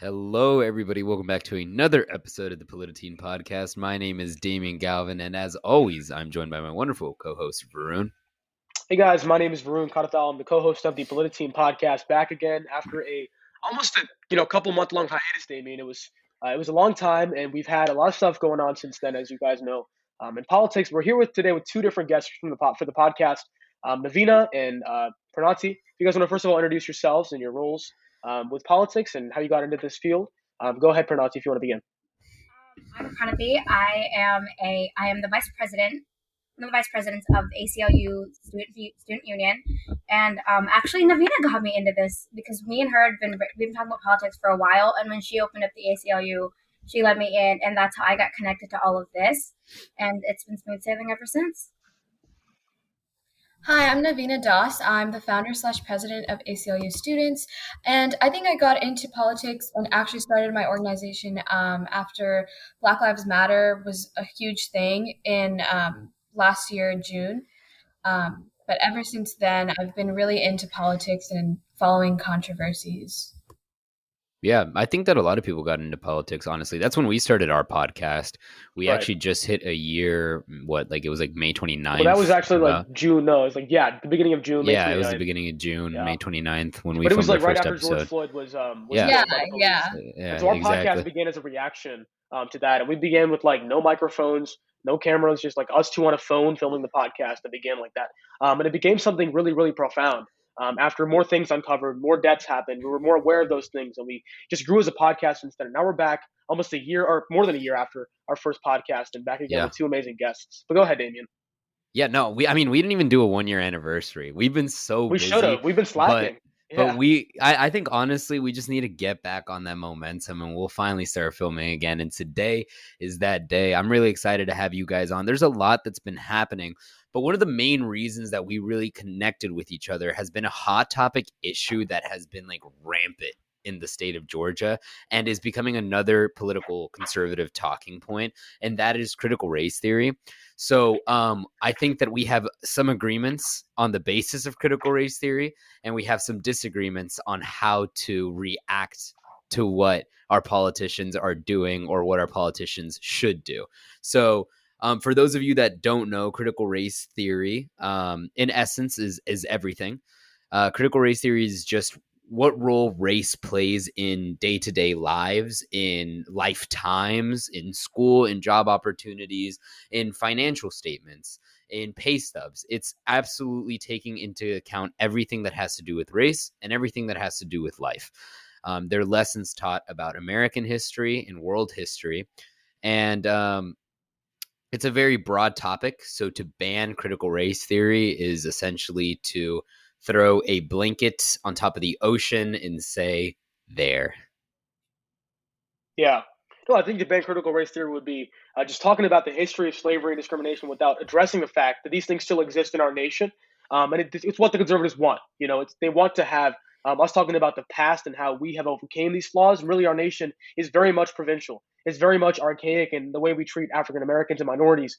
Hello, everybody. Welcome back to another episode of the Polititeen podcast. My name is Damian Galvin, and as always, I'm joined by my wonderful co-host, Varun. Hey guys, my name is Varun Katathal. I'm the co-host of the Polititeen podcast, back again after a almost a couple month long hiatus. Damien, it was a long time, and we've had a lot of stuff going on since then, as you guys know. In politics, we're here today with two different guests for the podcast, Navina and Pranati. If you guys want to first of all introduce yourselves and your roles with politics and how you got into this field, go ahead, Pranati, if you want to begin. I'm Pranati. I am the vice president. One of the vice presidents of the ACLU Student Union, and actually Navina got me into this because me and her we've been talking about politics for a while, and when she opened up the ACLU, she let me in, and that's how I got connected to all of this, and it's been smooth sailing ever since. Hi, I'm Navina Das. I'm the founder/president of ACLU Students, and I think I got into politics and actually started my organization after Black Lives Matter was a huge thing in last year in June. But ever since then, I've been really into politics and following controversies. Yeah, I think that a lot of people got into politics, honestly. That's when we started our podcast. We Right. actually just hit a year, it was like May 29th. Well, that was actually like June. No, it was the beginning of June. Yeah, it was the beginning of June, May 29th, when we But it was filmed like our right first after episode. George Floyd was Yeah. killed by the police. Yeah, And so our exactly. podcast began as a reaction to that, and we began with like no microphones, no cameras, just like us two on a phone filming the podcast. It began like that, and it became something really, really profound. After more things uncovered, more deaths happened. We were more aware of those things, and we just grew as a podcast instead. And now we're back almost a year or more than a year after our first podcast, and back again with two amazing guests. But go ahead, Damien. Yeah, no, we didn't even do a 1-year anniversary. We've been so busy. We should have. We've been slacking. But I think honestly, we just need to get back on that momentum, and we'll finally start filming again. And today is that day. I'm really excited to have you guys on. There's a lot that's been happening, but one of the main reasons that we really connected with each other has been a hot topic issue that has been like rampant in the state of Georgia and is becoming another political conservative talking point, and that is critical race theory. So I think that we have some agreements on the basis of critical race theory, and we have some disagreements on how to react to what our politicians are doing or what our politicians should do. So for those of you that don't know, critical race theory, in essence, is everything. Critical race theory is just what role race plays in day-to-day lives, in lifetimes, in school, in job opportunities, in financial statements, in pay stubs. It's absolutely taking into account everything that has to do with race and everything that has to do with life. There are lessons taught about American history and world history, and it's a very broad topic. So to ban critical race theory is essentially to throw a blanket on top of the ocean and say, there. Yeah. No, I think to ban critical race theory would be just talking about the history of slavery and discrimination without addressing the fact that these things still exist in our nation. And it's what the conservatives want. They want to have us talking about the past and how we have overcame these flaws. And really, our nation is very much provincial. It's very much archaic in the way we treat African Americans and minorities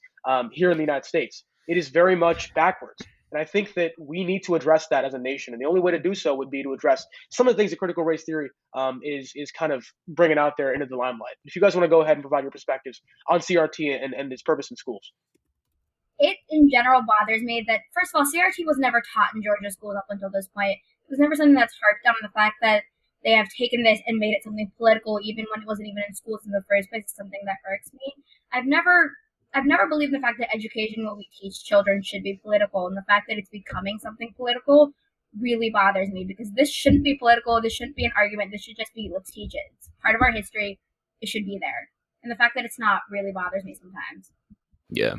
here in the United States. It is very much backwards. And I think that we need to address that as a nation. And the only way to do so would be to address some of the things that critical race theory is kind of bringing out there into the limelight. If you guys want to go ahead and provide your perspectives on CRT and its purpose in schools. It, in general, bothers me that, first of all, CRT was never taught in Georgia schools up until this point. It was never something that's harped on the fact that they have taken this and made it something political, even when it wasn't even in schools in the first place. It's something that irks me. I've never believed in the fact that education, what we teach children, should be political, and the fact that it's becoming something political really bothers me, because this shouldn't be political. This shouldn't be an argument. This should just be, let's teach it. It's part of our history. It should be there. And the fact that it's not really bothers me sometimes. Yeah.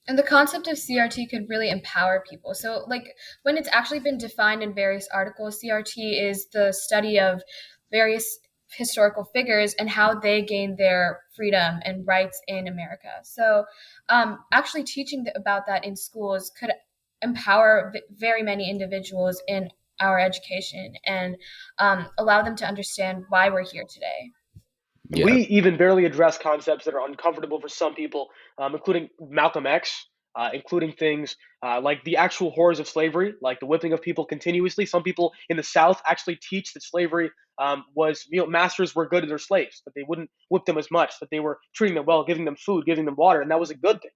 And the concept of CRT could really empower people. So, like, when it's actually been defined in various articles, CRT is the study of various historical figures and how they gained their freedom and rights in America. So actually teaching about that in schools could empower very many individuals in our education and allow them to understand why we're here today. Yeah. We even barely address concepts that are uncomfortable for some people, including Malcolm X. including things like the actual horrors of slavery, like the whipping of people continuously. Some people in the South actually teach that slavery was, masters were good to their slaves, that they wouldn't whip them as much, that they were treating them well, giving them food, giving them water, and that was a good thing.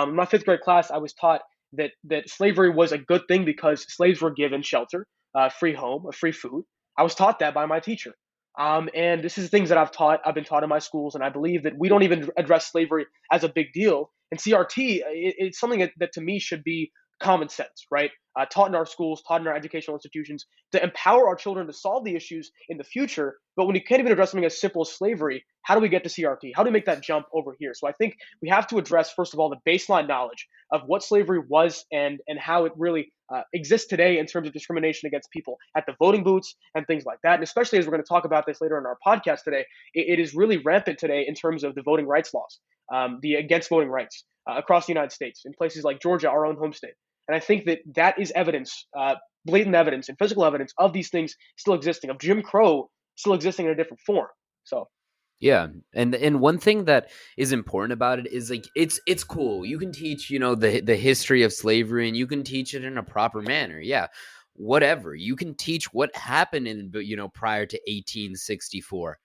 In my fifth grade class, I was taught that slavery was a good thing because slaves were given shelter, free home, free food. I was taught that by my teacher. And this is things that I've been taught in my schools, and I believe that we don't even address slavery as a big deal. And CRT, it's something that to me should be common sense, right? Taught in our schools, taught in our educational institutions to empower our children to solve the issues in the future. But when you can't even address something as simple as slavery, how do we get to CRT? How do we make that jump over here? So I think we have to address, first of all, the baseline knowledge of what slavery was and how it really exists today in terms of discrimination against people at the voting booths and things like that. And especially as we're going to talk about this later in our podcast today, it is really rampant today in terms of the voting rights laws, the against voting rights across the United States, in places like Georgia, our own home state. And I think that is evidence, blatant evidence and physical evidence of these things still existing, of Jim Crow still existing in a different form. So Yeah, and one thing that is important about it is like it's cool. You can teach, the history of slavery, and you can teach it in a proper manner. Yeah, whatever. You can teach what happened in prior to 1864.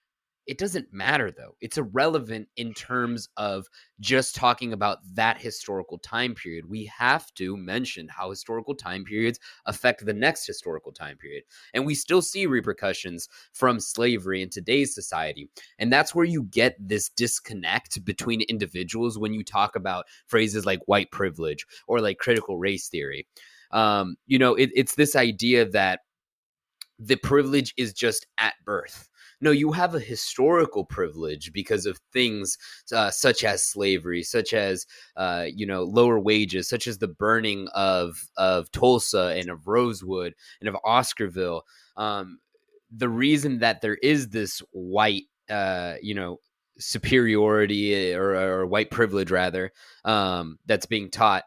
It doesn't matter though. It's irrelevant in terms of just talking about that historical time period. We have to mention how historical time periods affect the next historical time period. And we still see repercussions from slavery in today's society. And that's where you get this disconnect between individuals when you talk about phrases like white privilege or like critical race theory. It's this idea that the privilege is just at birth. No, you have a historical privilege because of things such as slavery, such as lower wages, such as the burning of Tulsa and of Rosewood and of Oscarville. The reason that there is this white, superiority or white privilege rather, that's being taught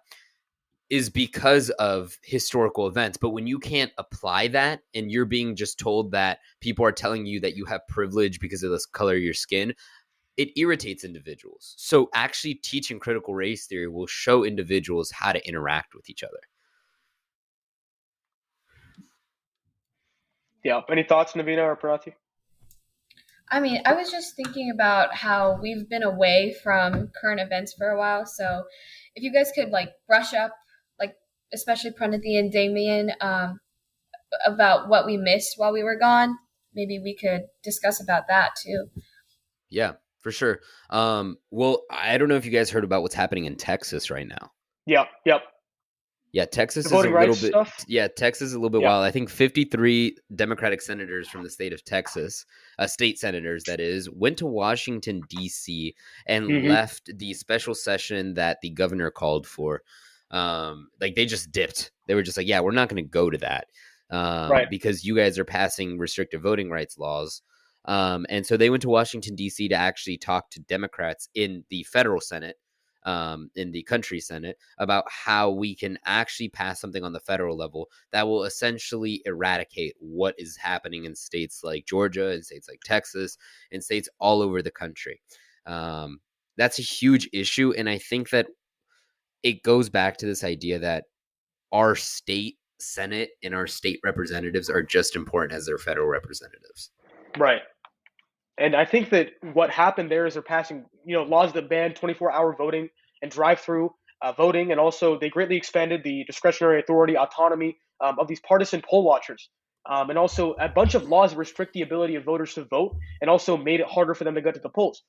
is because of historical events. But when you can't apply that and you're being just told that people are telling you that you have privilege because of the color of your skin, it irritates individuals. So actually teaching critical race theory will show individuals how to interact with each other. yeah. Any thoughts, Navina or Prati? I mean, I was just thinking about how we've been away from current events for a while. So if you guys could like brush up, like especially Pranati and Damien, about what we missed while we were gone, maybe we could discuss about that too. Yeah, for sure. Well, I don't know if you guys heard about what's happening in Texas right now. Yep. Yeah, The Texas is a voting little rights bit. stuff. Yeah, Texas is a little bit Yeah. wild. I think 53 Democratic senators from the state of Texas, state senators that is, went to Washington D.C. and Hmm. left the special session that the governor called for. Like they just dipped. They were just like, "Yeah, we're not going to go to that Right. because you guys are passing restrictive voting rights laws." And so they went to Washington D.C. to actually talk to Democrats in the federal Senate, in the country Senate, about how we can actually pass something on the federal level that will essentially eradicate what is happening in states like Georgia and states like Texas and states all over the country. That's a huge issue. And I think that it goes back to this idea that our state Senate and our state representatives are just important as their federal representatives. Right. And I think that what happened there is they're passing, laws that ban 24-hour voting and drive-through voting, and also they greatly expanded the discretionary authority, autonomy of these partisan poll watchers, and also a bunch of laws that restrict the ability of voters to vote, and also made it harder for them to get to the polls.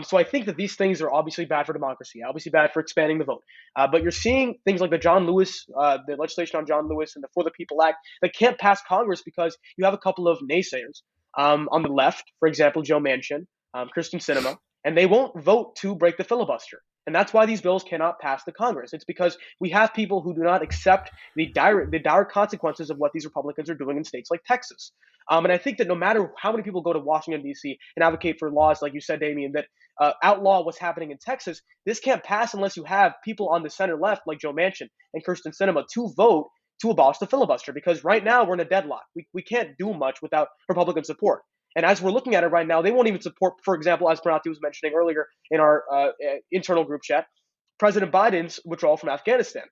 So I think that these things are obviously bad for democracy, obviously bad for expanding the vote. But you're seeing things like the legislation on John Lewis and the For the People Act that can't pass Congress because you have a couple of naysayers on the left, for example, Joe Manchin, Kristen Sinema, and they won't vote to break the filibuster. And that's why these bills cannot pass the Congress. It's because we have people who do not accept the dire consequences of what these Republicans are doing in states like Texas. And I think that no matter how many people go to Washington, D.C. and advocate for laws, like you said, Damien, that outlaw what's happening in Texas, this can't pass unless you have people on the center left, like Joe Manchin and Kirsten Sinema, to vote to abolish the filibuster, because right now we're in a deadlock. We can't do much without Republican support. And as we're looking at it right now, they won't even support, for example, as Pranati was mentioning earlier in our internal group chat, President Biden's withdrawal from Afghanistan.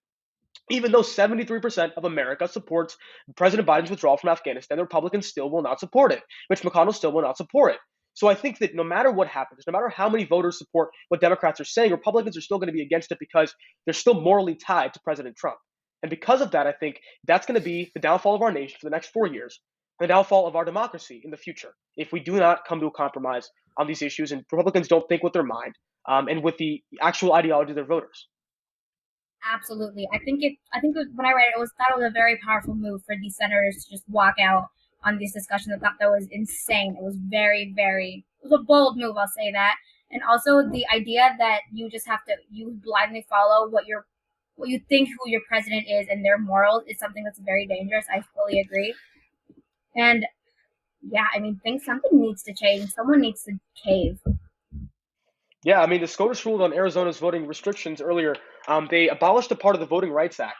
Even though 73% of America supports President Biden's withdrawal from Afghanistan, the Republicans still will not support it. Mitch McConnell still will not support it. So I think that no matter what happens, no matter how many voters support what Democrats are saying, Republicans are still going to be against it because they're still morally tied to President Trump. And because of that, I think that's going to be the downfall of our nation for the next 4 years, the downfall of our democracy in the future, if we do not come to a compromise on these issues and Republicans don't think with their mind and with the actual ideology of their voters. Absolutely. I think when I read it, thought it was a very powerful move for these senators to just walk out on these discussions. I thought that was insane. It was it was a bold move, I'll say that. And also the idea that you blindly follow what you think who your president is and their morals is something that's very dangerous. I fully agree. And yeah, I mean, something needs to change. Someone needs to cave. Yeah, I mean, the SCOTUS ruled on Arizona's voting restrictions earlier. They abolished a part of the Voting Rights Act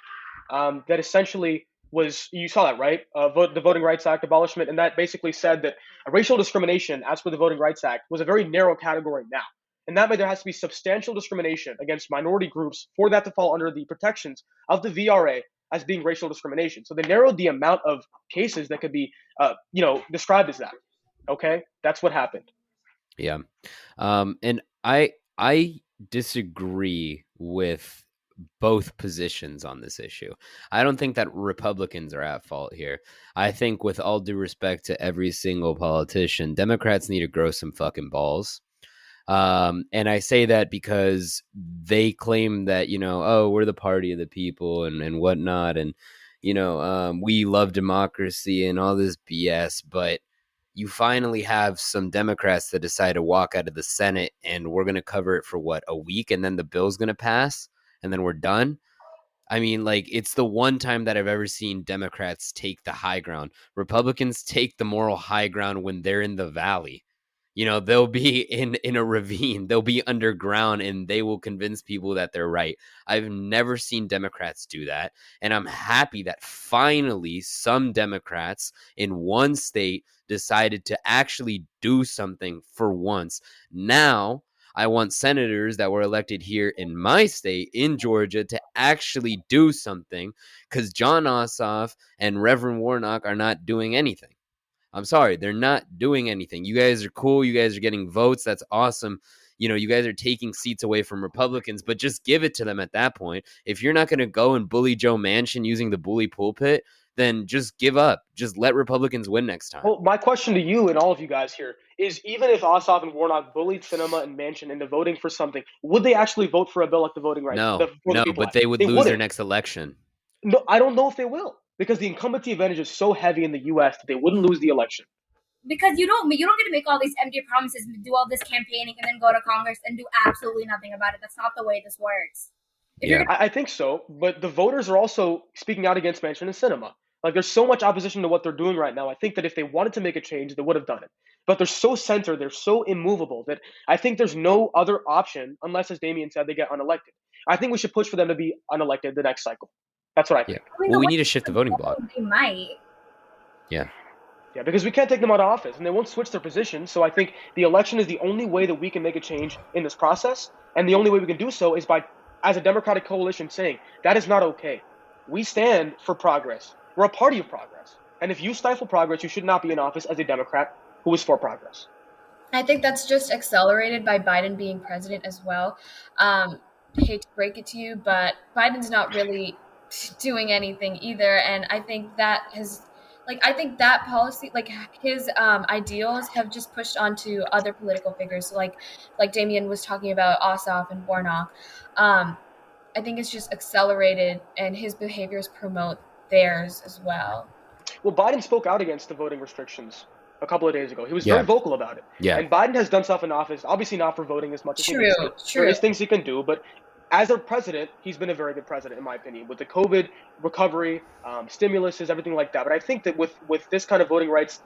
that essentially was, you saw that, right? The Voting Rights Act abolishment, and that basically said that racial discrimination, as per the Voting Rights Act, was a very narrow category now. And that way there has to be substantial discrimination against minority groups for that to fall under the protections of the VRA as being racial discrimination. So they narrowed the amount of cases that could be, described as that. Okay, that's what happened. Yeah, and I disagree with both positions on this issue. I don't think that Republicans are at fault here. I think, with all due respect to every single politician, Democrats need to grow some fucking balls. And I say that because they claim that, we're the party of the people and whatnot. And, we love democracy and all this BS. But you finally have some Democrats that decide to walk out of the Senate, and we're going to cover it for a week, and then the bill's going to pass, and then we're done. I mean, it's the one time that I've ever seen Democrats take the high ground. Republicans take the moral high ground when they're in the valley. They'll be in a ravine, they'll be underground, and they will convince people that they're right. I've never seen Democrats do that. And I'm happy that finally some Democrats in one state decided to actually do something for once. Now, I want senators that were elected here in my state, in Georgia, to actually do something, because John Ossoff and Reverend Warnock are not doing anything. I'm sorry, they're not doing anything. You guys are cool. You guys are getting votes. That's awesome. You guys are taking seats away from Republicans, but just give it to them at that point. If you're not going to go and bully Joe Manchin using the bully pulpit, then just give up. Just let Republicans win next time. Well, my question to you and all of you guys here is, even if Ossoff and Warnock bullied Sinema and Manchin into voting for something, would they actually vote for a bill like the Voting Rights? No, but they would lose their next election. No, I don't know if they will, because the incumbency advantage is so heavy in the U.S. that they wouldn't lose the election. Because you don't get to make all these empty promises, do all this campaigning, and then go to Congress and do absolutely nothing about it. That's not the way this works. I think so, but the voters are also speaking out against Manchin and Sinema. There's so much opposition to what they're doing right now. I think that if they wanted to make a change, they would have done it. But they're so centered, they're so immovable, that I think there's no other option unless, as Damien said, they get unelected. I think we should push for them to be unelected the next cycle. That's what I think. Yeah. Well, we need to shift the voting block. They might. Yeah. Yeah, because we can't take them out of office, and they won't switch their position. So I think the election is the only way that we can make a change in this process, and the only way we can do so is by, as a Democratic coalition, saying that is not okay. We stand for progress. We're a party of progress. And if you stifle progress, you should not be in office as a Democrat who is for progress. I think that's just accelerated by Biden being president as well. Hate to break it to you, but Biden's not really doing anything either. And I think that that policy, his ideals have just pushed onto other political figures. So like Damien was talking about Ossoff and Warnock. I think it's just accelerated, and his behaviors promote theirs as well. Well, Biden spoke out against the voting restrictions a couple of days ago. He was very vocal about it. Yeah. And Biden has done stuff in office, obviously not for voting as much as he needs to. True. There is things he can do, but as a president, he's been a very good president, in my opinion, with the COVID recovery, stimuluses, everything like that. But I think that with this kind of voting rights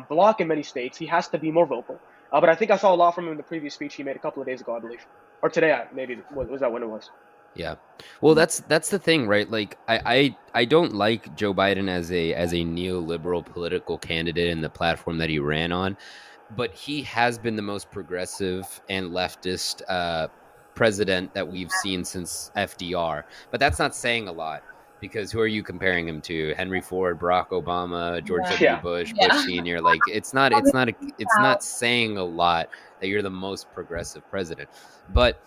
block in many states, he has to be more vocal. But I think I saw a lot from him in the previous speech he made a couple of days ago, I believe. Or today, maybe. Was that when it was? Yeah. Well, that's the thing, right? I don't like Joe Biden as a neoliberal political candidate in the platform that he ran on, but he has been the most progressive and leftist president that we've seen since FDR. But that's not saying a lot because who are you comparing him to? Henry Ford, Barack Obama, George Yeah. W. Yeah. Bush, Bush Yeah. Senior. Like it's not saying a lot that you're the most progressive president. But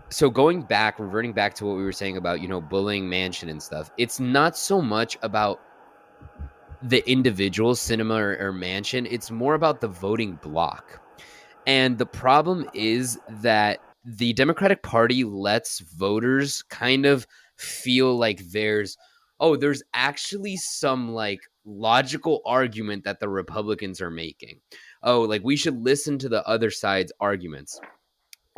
so reverting back to what we were saying about, bullying Manchin and stuff, it's not so much about the individual cinema or Manchin, it's more about the voting bloc. And the problem is that the Democratic Party lets voters kind of feel like there's actually some like logical argument that the Republicans are making. Oh, like we should listen to the other side's arguments.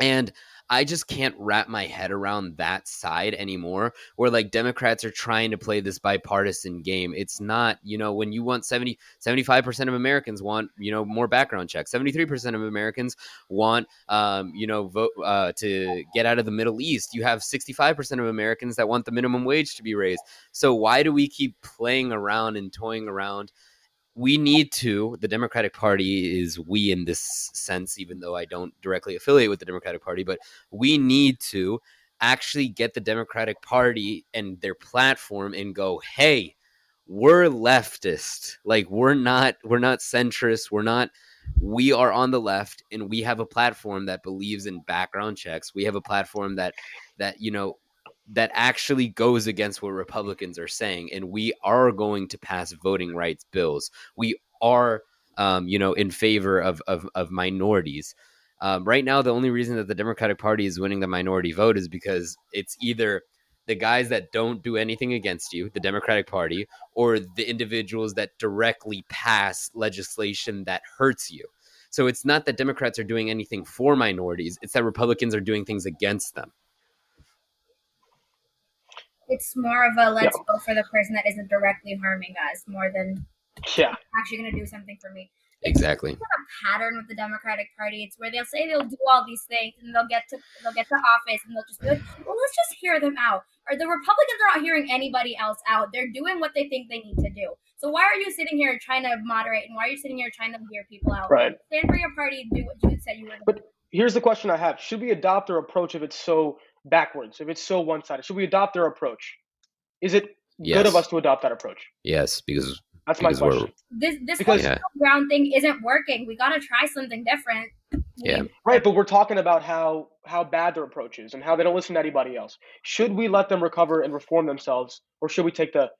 And I just can't wrap my head around that side anymore, where like Democrats are trying to play this bipartisan game. It's not, when you want 75% of Americans want, more background checks. 73% of Americans want, vote to get out of the Middle East. You have 65% of Americans that want the minimum wage to be raised. So why do we keep playing around and toying around? The Democratic Party is we in this sense, even though I don't directly affiliate with the Democratic Party, but we need to actually get the Democratic Party and their platform and go, hey, we're leftist. Like we're not centrist. We are on the left and we have a platform that believes in background checks. We have a platform that actually goes against what Republicans are saying. And we are going to pass voting rights bills. We are, in favor of minorities. Right now, the only reason that the Democratic Party is winning the minority vote is because it's either the guys that don't do anything against you, the Democratic Party, or the individuals that directly pass legislation that hurts you. So it's not that Democrats are doing anything for minorities. It's that Republicans are doing things against them. It's more of a let's Yeah. go for the person that isn't directly harming us more than Yeah. actually going to do something for me. Exactly. It's a pattern with the Democratic Party. It's where they'll say they'll do all these things and they'll get to office and they'll just be like, well, let's just hear them out. Or the Republicans are not hearing anybody else out. They're doing what they think they need to do. So why are you sitting here trying to moderate and why are you sitting here trying to hear people out? Right. Stand for your party, do what you said you were But here's the question I have. Should we adopt their approach if it's so backwards, if it's so one-sided? Should we adopt their approach? Is it good of us to adopt that approach? Yes, because that's my question. This ground thing isn't working. We got to try something different. Yeah. Right, but we're talking about how bad their approach is and how they don't listen to anybody else. Should we let them recover and reform themselves, or should we take the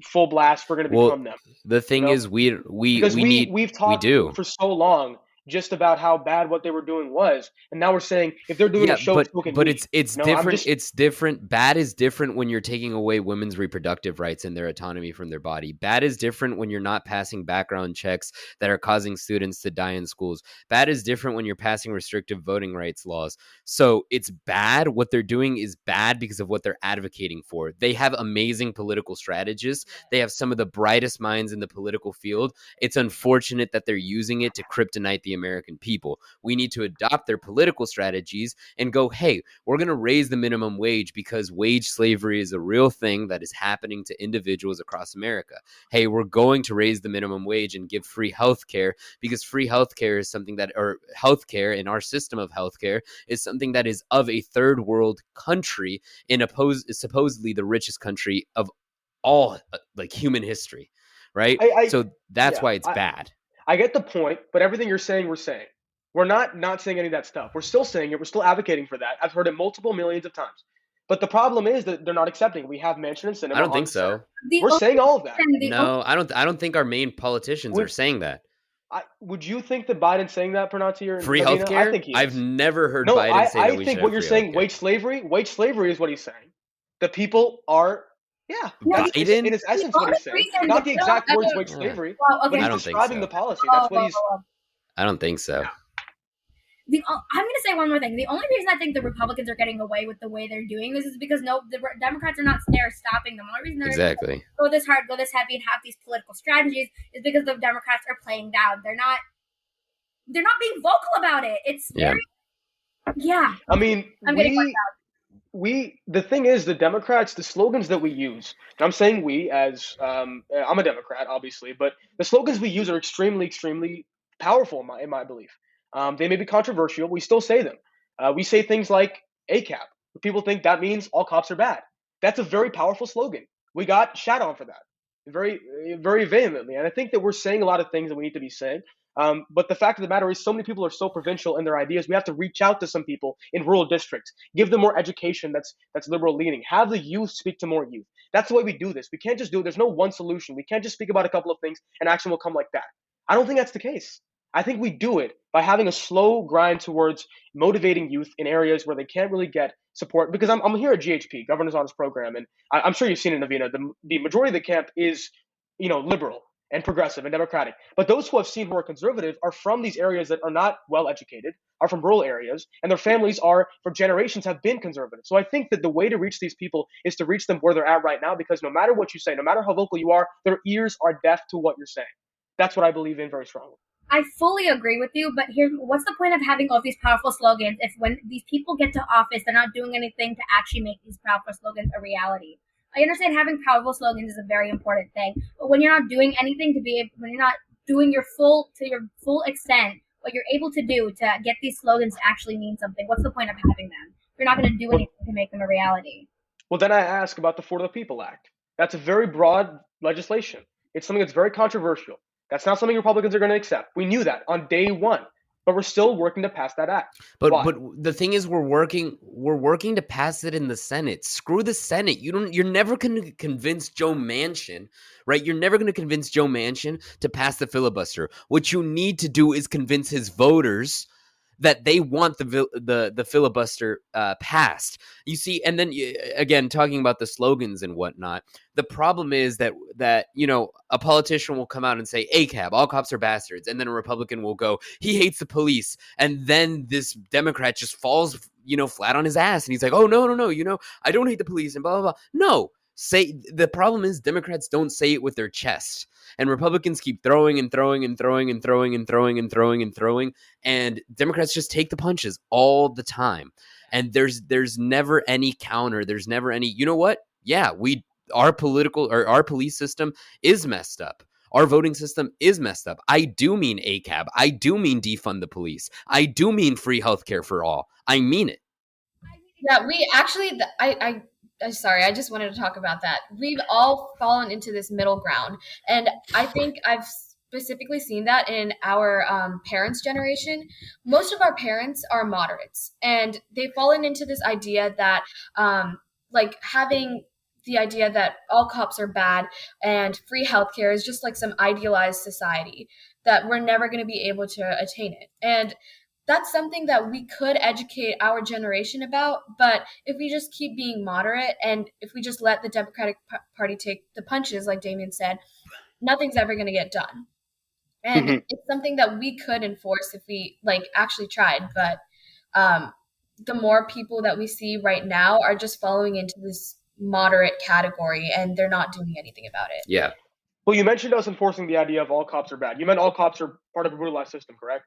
full blast? We're going to become them. The thing is, we've talked for so long just about how bad what they were doing was, and now we're saying if they're doing a show, but it's different. It's different. Bad is different when you're taking away women's reproductive rights and their autonomy from their body. Bad is different when you're not passing background checks that are causing students to die in schools. Bad is different when you're passing restrictive voting rights laws. So it's bad. What they're doing is bad because of what they're advocating for. They have amazing political strategists. They have some of the brightest minds in the political field. It's unfortunate that they're using it to kryptonite the American people. We need to adopt their political strategies and go, hey, we're going to raise the minimum wage because wage slavery is a real thing that is happening to individuals across America. Hey, we're going to raise the minimum wage and give free healthcare because free healthcare is something that, or healthcare in our system of healthcare is something that is of a third world country in supposedly the richest country of all like human history, right? So that's why it's bad. I get the point, but everything you're saying, we're saying. We're not saying any of that stuff. We're still saying it. We're still advocating for that. I've heard it multiple millions of times. But the problem is that they're not accepting. We have Manchin and Sinema. I don't think so. We're saying all of that. No, I don't think our main politicians are saying that. Would you think that Biden's saying that, Pranati, or free healthcare? I think he is. I've never heard Biden say that we should have free healthcare. I think what you're saying, wage slavery is what he's saying. The people are... Yeah, that's in its essence what he's saying. Not the exact words wage slavery, but he's describing the policy. That's what he's... I don't think so. I'm going to say one more thing. The only reason I think the Republicans are getting away with the way they're doing this is because the Democrats are not there stopping them. The only reason they're go this hard, go this heavy, and have these political strategies is because the Democrats are playing down. They're not being vocal about it. It's very... Yeah. I mean, the thing is, the Democrats, the slogans that we use, and I'm saying we as I'm a Democrat, obviously, but the slogans we use are extremely, extremely powerful in my belief. They may be controversial. We still say them. We say things like, ACAB. People think that means all cops are bad. That's a very powerful slogan. We got shat on for that very, very vehemently. And I think that we're saying a lot of things that we need to be saying. But the fact of the matter is, so many people are so provincial in their ideas. We have to reach out to some people in rural districts, give them more education that's liberal leaning, have the youth speak to more youth. That's the way we do this. We can't just do it. There's no one solution. We can't just speak about a couple of things and action will come like that. I don't think that's the case. I think we do it by having a slow grind towards motivating youth in areas where they can't really get support. Because I'm here at GHP, Governor's Honest Program, and I'm sure you've seen it, Navina. The majority of the camp is, liberal and progressive and democratic. But those who I've seen who are conservative are from these areas that are not well educated, are from rural areas, and their families are, for generations, have been conservative. So I think that the way to reach these people is to reach them where they're at right now, because no matter what you say, no matter how vocal you are, their ears are deaf to what you're saying. That's what I believe in very strongly. I fully agree with you, but what's the point of having all these powerful slogans if when these people get to office, they're not doing anything to actually make these powerful slogans a reality? I understand having powerful slogans is a very important thing, but when you're not doing anything when you're not doing your full extent, what you're able to do to get these slogans to actually mean something, what's the point of having them? You're not going to do anything to make them a reality. Well, then I ask about the For the People Act. That's a very broad legislation. It's something that's very controversial. That's not something Republicans are going to accept. We knew that on day one, but we're still working to pass that act. But the thing is, we're working to pass it in the Senate. Screw the Senate. You're never going to convince Joe Manchin, right? You're never going to convince Joe Manchin to pass the filibuster. What you need to do is convince his voters that they want the filibuster passed. You see, and then again, talking about the slogans and whatnot, the problem is that a politician will come out and say ACAB, all cops are bastards, and then a Republican will go, he hates the police, and then this Democrat just falls flat on his ass, and he's like, oh no, I don't hate the police, and blah blah blah. No. The problem is Democrats don't say it with their chest, and Republicans keep throwing and throwing and throwing and throwing and throwing and throwing and throwing, and Democrats just take the punches all the time. And there's never any counter. There's never any. You know what? Yeah, our police system is messed up. Our voting system is messed up. I do mean ACAB. I do mean defund the police. I do mean free healthcare for all. I mean it. Yeah, we actually. Sorry, I just wanted to talk about that. We've all fallen into this middle ground. And I think I've specifically seen that in our parents' generation. Most of our parents are moderates, and they've fallen into this idea that having the idea that all cops are bad and free healthcare is just like some idealized society, that we're never going to be able to attain it. And that's something that we could educate our generation about, but if we just keep being moderate and if we just let the Democratic Party take the punches, like Damien said, nothing's ever going to get done. And it's something that we could enforce if we actually tried, but the more people that we see right now are just following into this moderate category and they're not doing anything about it. Yeah. Well, you mentioned us enforcing the idea of all cops are bad. You meant all cops are part of a brutalized system, correct?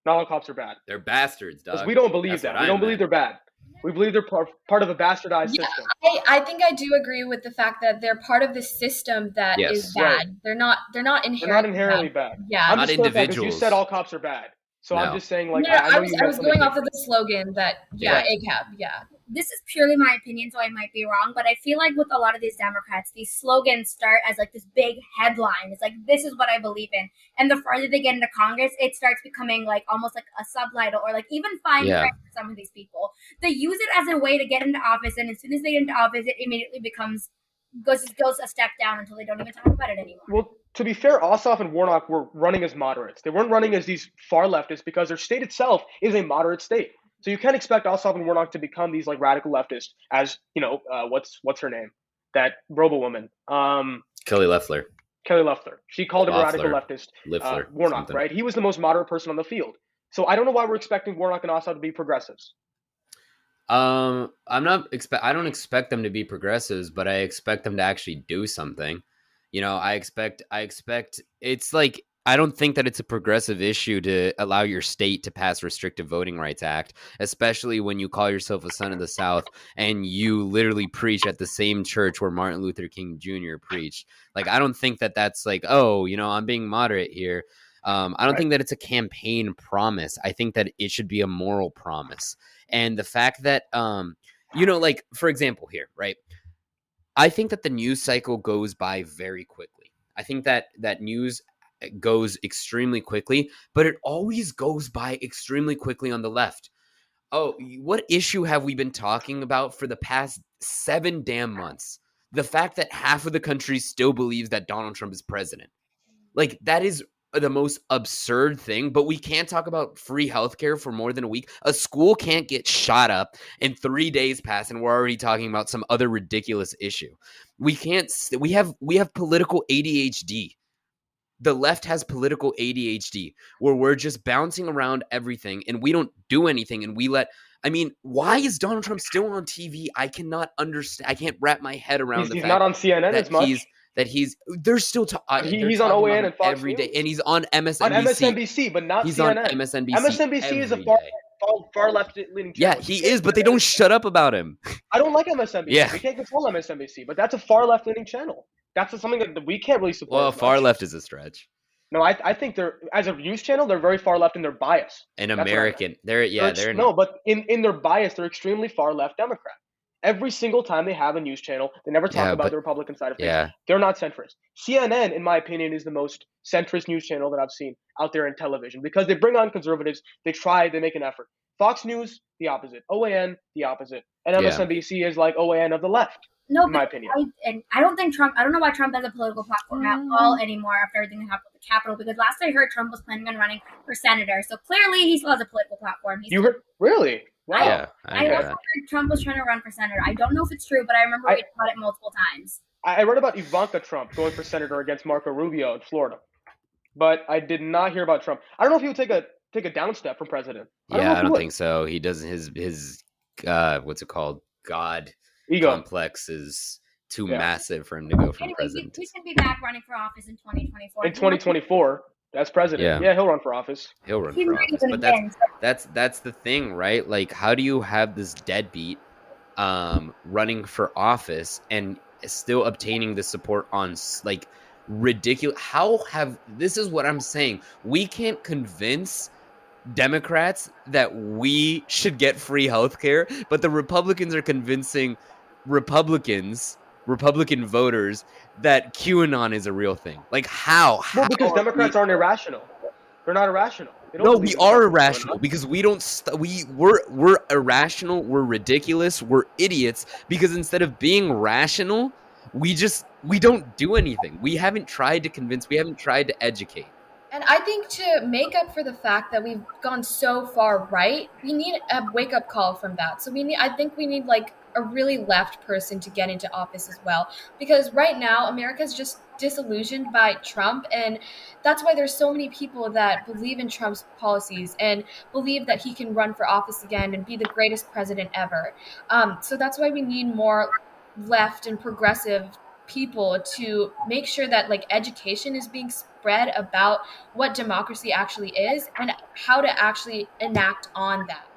Not all cops are bad. They're bastards, dog. We don't believe that. We don't believe they're bad. We believe they're part of a bastardized system. I think I do agree with the fact that they're part of the system that is bad. Right. They're not inherently bad. Yeah. I'm not just individuals. You said all cops are bad. So no. I'm just saying, I was going off of the slogan that, ACAB, yeah. This is purely my opinion, so I might be wrong, but I feel like with a lot of these Democrats, these slogans start as this big headline. It's this is what I believe in. And the farther they get into Congress, it starts becoming almost like a subtitle or even fine print for some of these people. They use it as a way to get into office, and as soon as they get into office, it immediately goes a step down until they don't even talk about it anymore. Well, to be fair, Ossoff and Warnock were running as moderates. They weren't running as these far leftists because their state itself is a moderate state. So you can't expect Ossoff and Warnock to become these radical leftists as, what's her name? That robo woman. Kelly Loeffler. She called him a radical leftist. Warnock, something. Right? He was the most moderate person on the field. So I don't know why we're expecting Warnock and Ossoff to be progressives. I don't expect them to be progressives, but I expect them to actually do something. I expect it's I don't think that it's a progressive issue to allow your state to pass Restrictive Voting Rights Act, especially when you call yourself a son of the South and you literally preach at the same church where Martin Luther King Jr. preached. I don't think that that's I'm being moderate here. I don't think that it's a campaign promise. I think that it should be a moral promise. And the fact that, like, for example here, right? I think that the news cycle goes by very quickly. I think that news goes extremely quickly, but it always goes by extremely quickly on the left. Oh, what issue have we been talking about for the past 7 damn months? The fact that half of the country still believes that Donald Trump is president. Like, that is the most absurd thing, but we can't talk about free healthcare for more than a week. A school can't get shot up and 3 days pass and we're already talking about some other ridiculous issue. We have political ADHD. The left has political ADHD where we're just bouncing around everything and we don't do anything and why is Donald Trump still on TV? I cannot understand. I can't wrap my head around the He's fact not on CNN that as much. they're still He's on OAN and Fox every day, News. and he's on MSNBC. On MSNBC, but not he's CNN. on MSNBC. MSNBC is a far left leaning channel. Yeah, he is, but they don't shut up about him. I don't like MSNBC. Yeah. We can't control MSNBC, but that's a far left leaning channel. That's something that we can't really support. Well, far left is a stretch. No, I think they're, as a news channel, they're very far left in their bias. An American. But in their bias, they're extremely far left Democrat. Every single time they have a news channel, they never talk about the Republican side of things. Yeah. They're not centrist. CNN, in my opinion, is the most centrist news channel that I've seen out there in television because they bring on conservatives. They make an effort. Fox News, the opposite. OAN, the opposite. And MSNBC is like OAN of the left. No, in my opinion. I don't think Trump. I don't know why Trump has a political platform at all anymore after everything that happened with the Capitol. Because last I heard, Trump was planning on running for senator. So clearly, he still has a political platform. You heard? Really? Wow. Yeah, I also heard Trump was trying to run for senator. I don't know if it's true, but I remember reading about it multiple times. I read about Ivanka Trump going for senator against Marco Rubio in Florida, but I did not hear about Trump. I don't know if he would take a down step from president. I don't think so. He doesn't. His what's it called? God ego complex is too massive for him to go from president. He should be back running for office in 2024. In 2024, that's president. Yeah, he'll run for office. He'll run for office. But that's the thing, right? Like, how do you have this deadbeat running for office and still obtaining the support on like ridiculous? This is what I'm saying. We can't convince Democrats that we should get free healthcare, but the Republicans are convincing Republican voters that QAnon is a real thing. Like, how? Well, because Democrats aren't irrational. They're not irrational. No, we are irrational because we don't. We're irrational. We're ridiculous. We're idiots because instead of being rational, we don't do anything. We haven't tried to convince. We haven't tried to educate. And I think to make up for the fact that we've gone so far right, we need a wake-up call from that. So I think we need like a really left person to get into office as well. Because right now, America's just disillusioned by Trump. And that's why there's so many people that believe in Trump's policies and believe that he can run for office again and be the greatest president ever. So that's why we need more left and progressive people to make sure that like education is being spread about what democracy actually is and how to actually enact on that.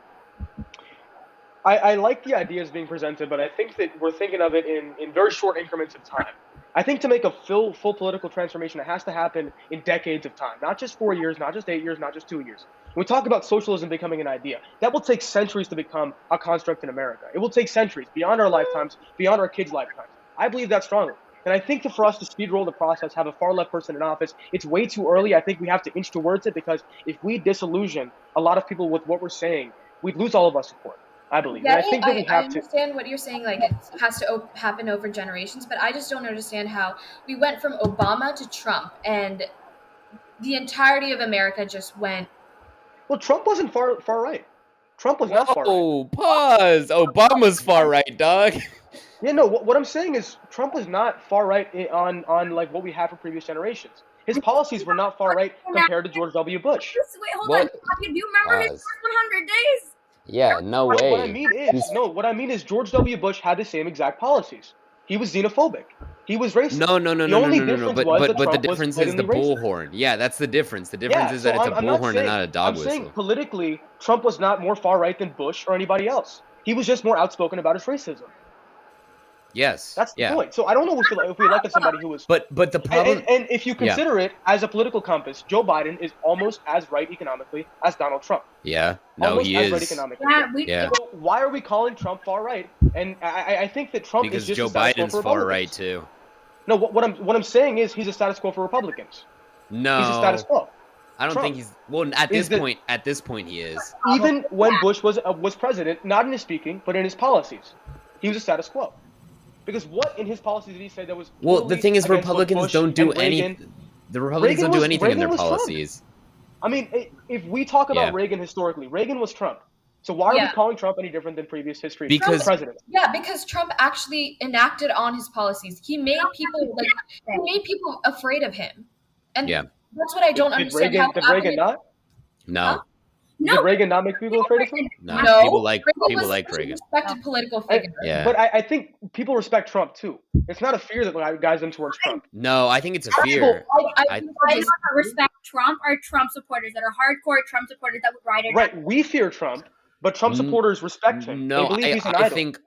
I like the ideas being presented, but I think that we're thinking of it in very short increments of time. I think to make a full political transformation, it has to happen in decades of time, not just 4 years, not just 8 years, not just 2 years. When we talk about socialism becoming an idea, that will take centuries to become a construct in America. It will take centuries, beyond our lifetimes, beyond our kids' lifetimes. I believe that strongly. And I think that for us to speed roll the process, have a far left person in office, it's way too early. I think we have to inch towards it because if we disillusion a lot of people with what we're saying, we'd lose all of our support. I believe. Yeah, and I think that we have to. I understand what you're saying, like it has to happen over generations, but I just don't understand how we went from Obama to Trump and the entirety of America just went. Well, Trump wasn't far right. Trump was not far right. Oh, pause. Obama's far right, dog. Yeah, no, what I'm saying is Trump was not far right on like what we had from previous generations. His policies were not far right compared to George W. Bush. Wait, hold on. Do you remember his first 100 days? Yeah, no way. What I mean is George W. Bush had the same exact policies. He was xenophobic. He was racist. No. But the difference is the bullhorn. Yeah, that's the difference. The difference is that it's a bullhorn and not a dog whistle. I'm saying politically, Trump was not more far right than Bush or anybody else. He was just more outspoken about his racism. Yes. That's the Yeah. point. So I don't know if we elected somebody who was. But the problem. And if you consider it as a political compass, Joe Biden is almost as right economically as Donald Trump. Yeah. No, Almost he as right is. economically. Yeah. So why are we calling Trump far right? And I think that Trump Because is just Joe a status quo Biden's for far Republicans. right too. No, what I'm saying is he's a status quo for Republicans. No. He's a status quo. I don't Trump think he's at this point. At this point, he is. Even when Bush was president, not in his speaking, but in his policies, he was a status quo. Because what in his policies did he say that was Well, the thing is, against Republicans Bush don't do and Reagan? any. The Republicans don't do anything in their policies. I mean, if we talk about Yeah. Reagan historically, Reagan was Trump. So why are we Yeah. calling Trump any different than previous history? Because- president. Yeah, because Trump actually enacted on his policies. He made people afraid of him, and Yeah. that's what I don't understand. Did Reagan not? No. Did Reagan not make people afraid of him? No. No. People like was Reagan. respected political figure. Yeah. But I think people respect Trump too. It's not a fear that guides them towards Trump. No, I think it's a fear. I People that respect Trump are Trump supporters that are hardcore Trump supporters that would ride it. Right, we fear Trump, but Trump supporters respect him. No, they believe he's an I idol. think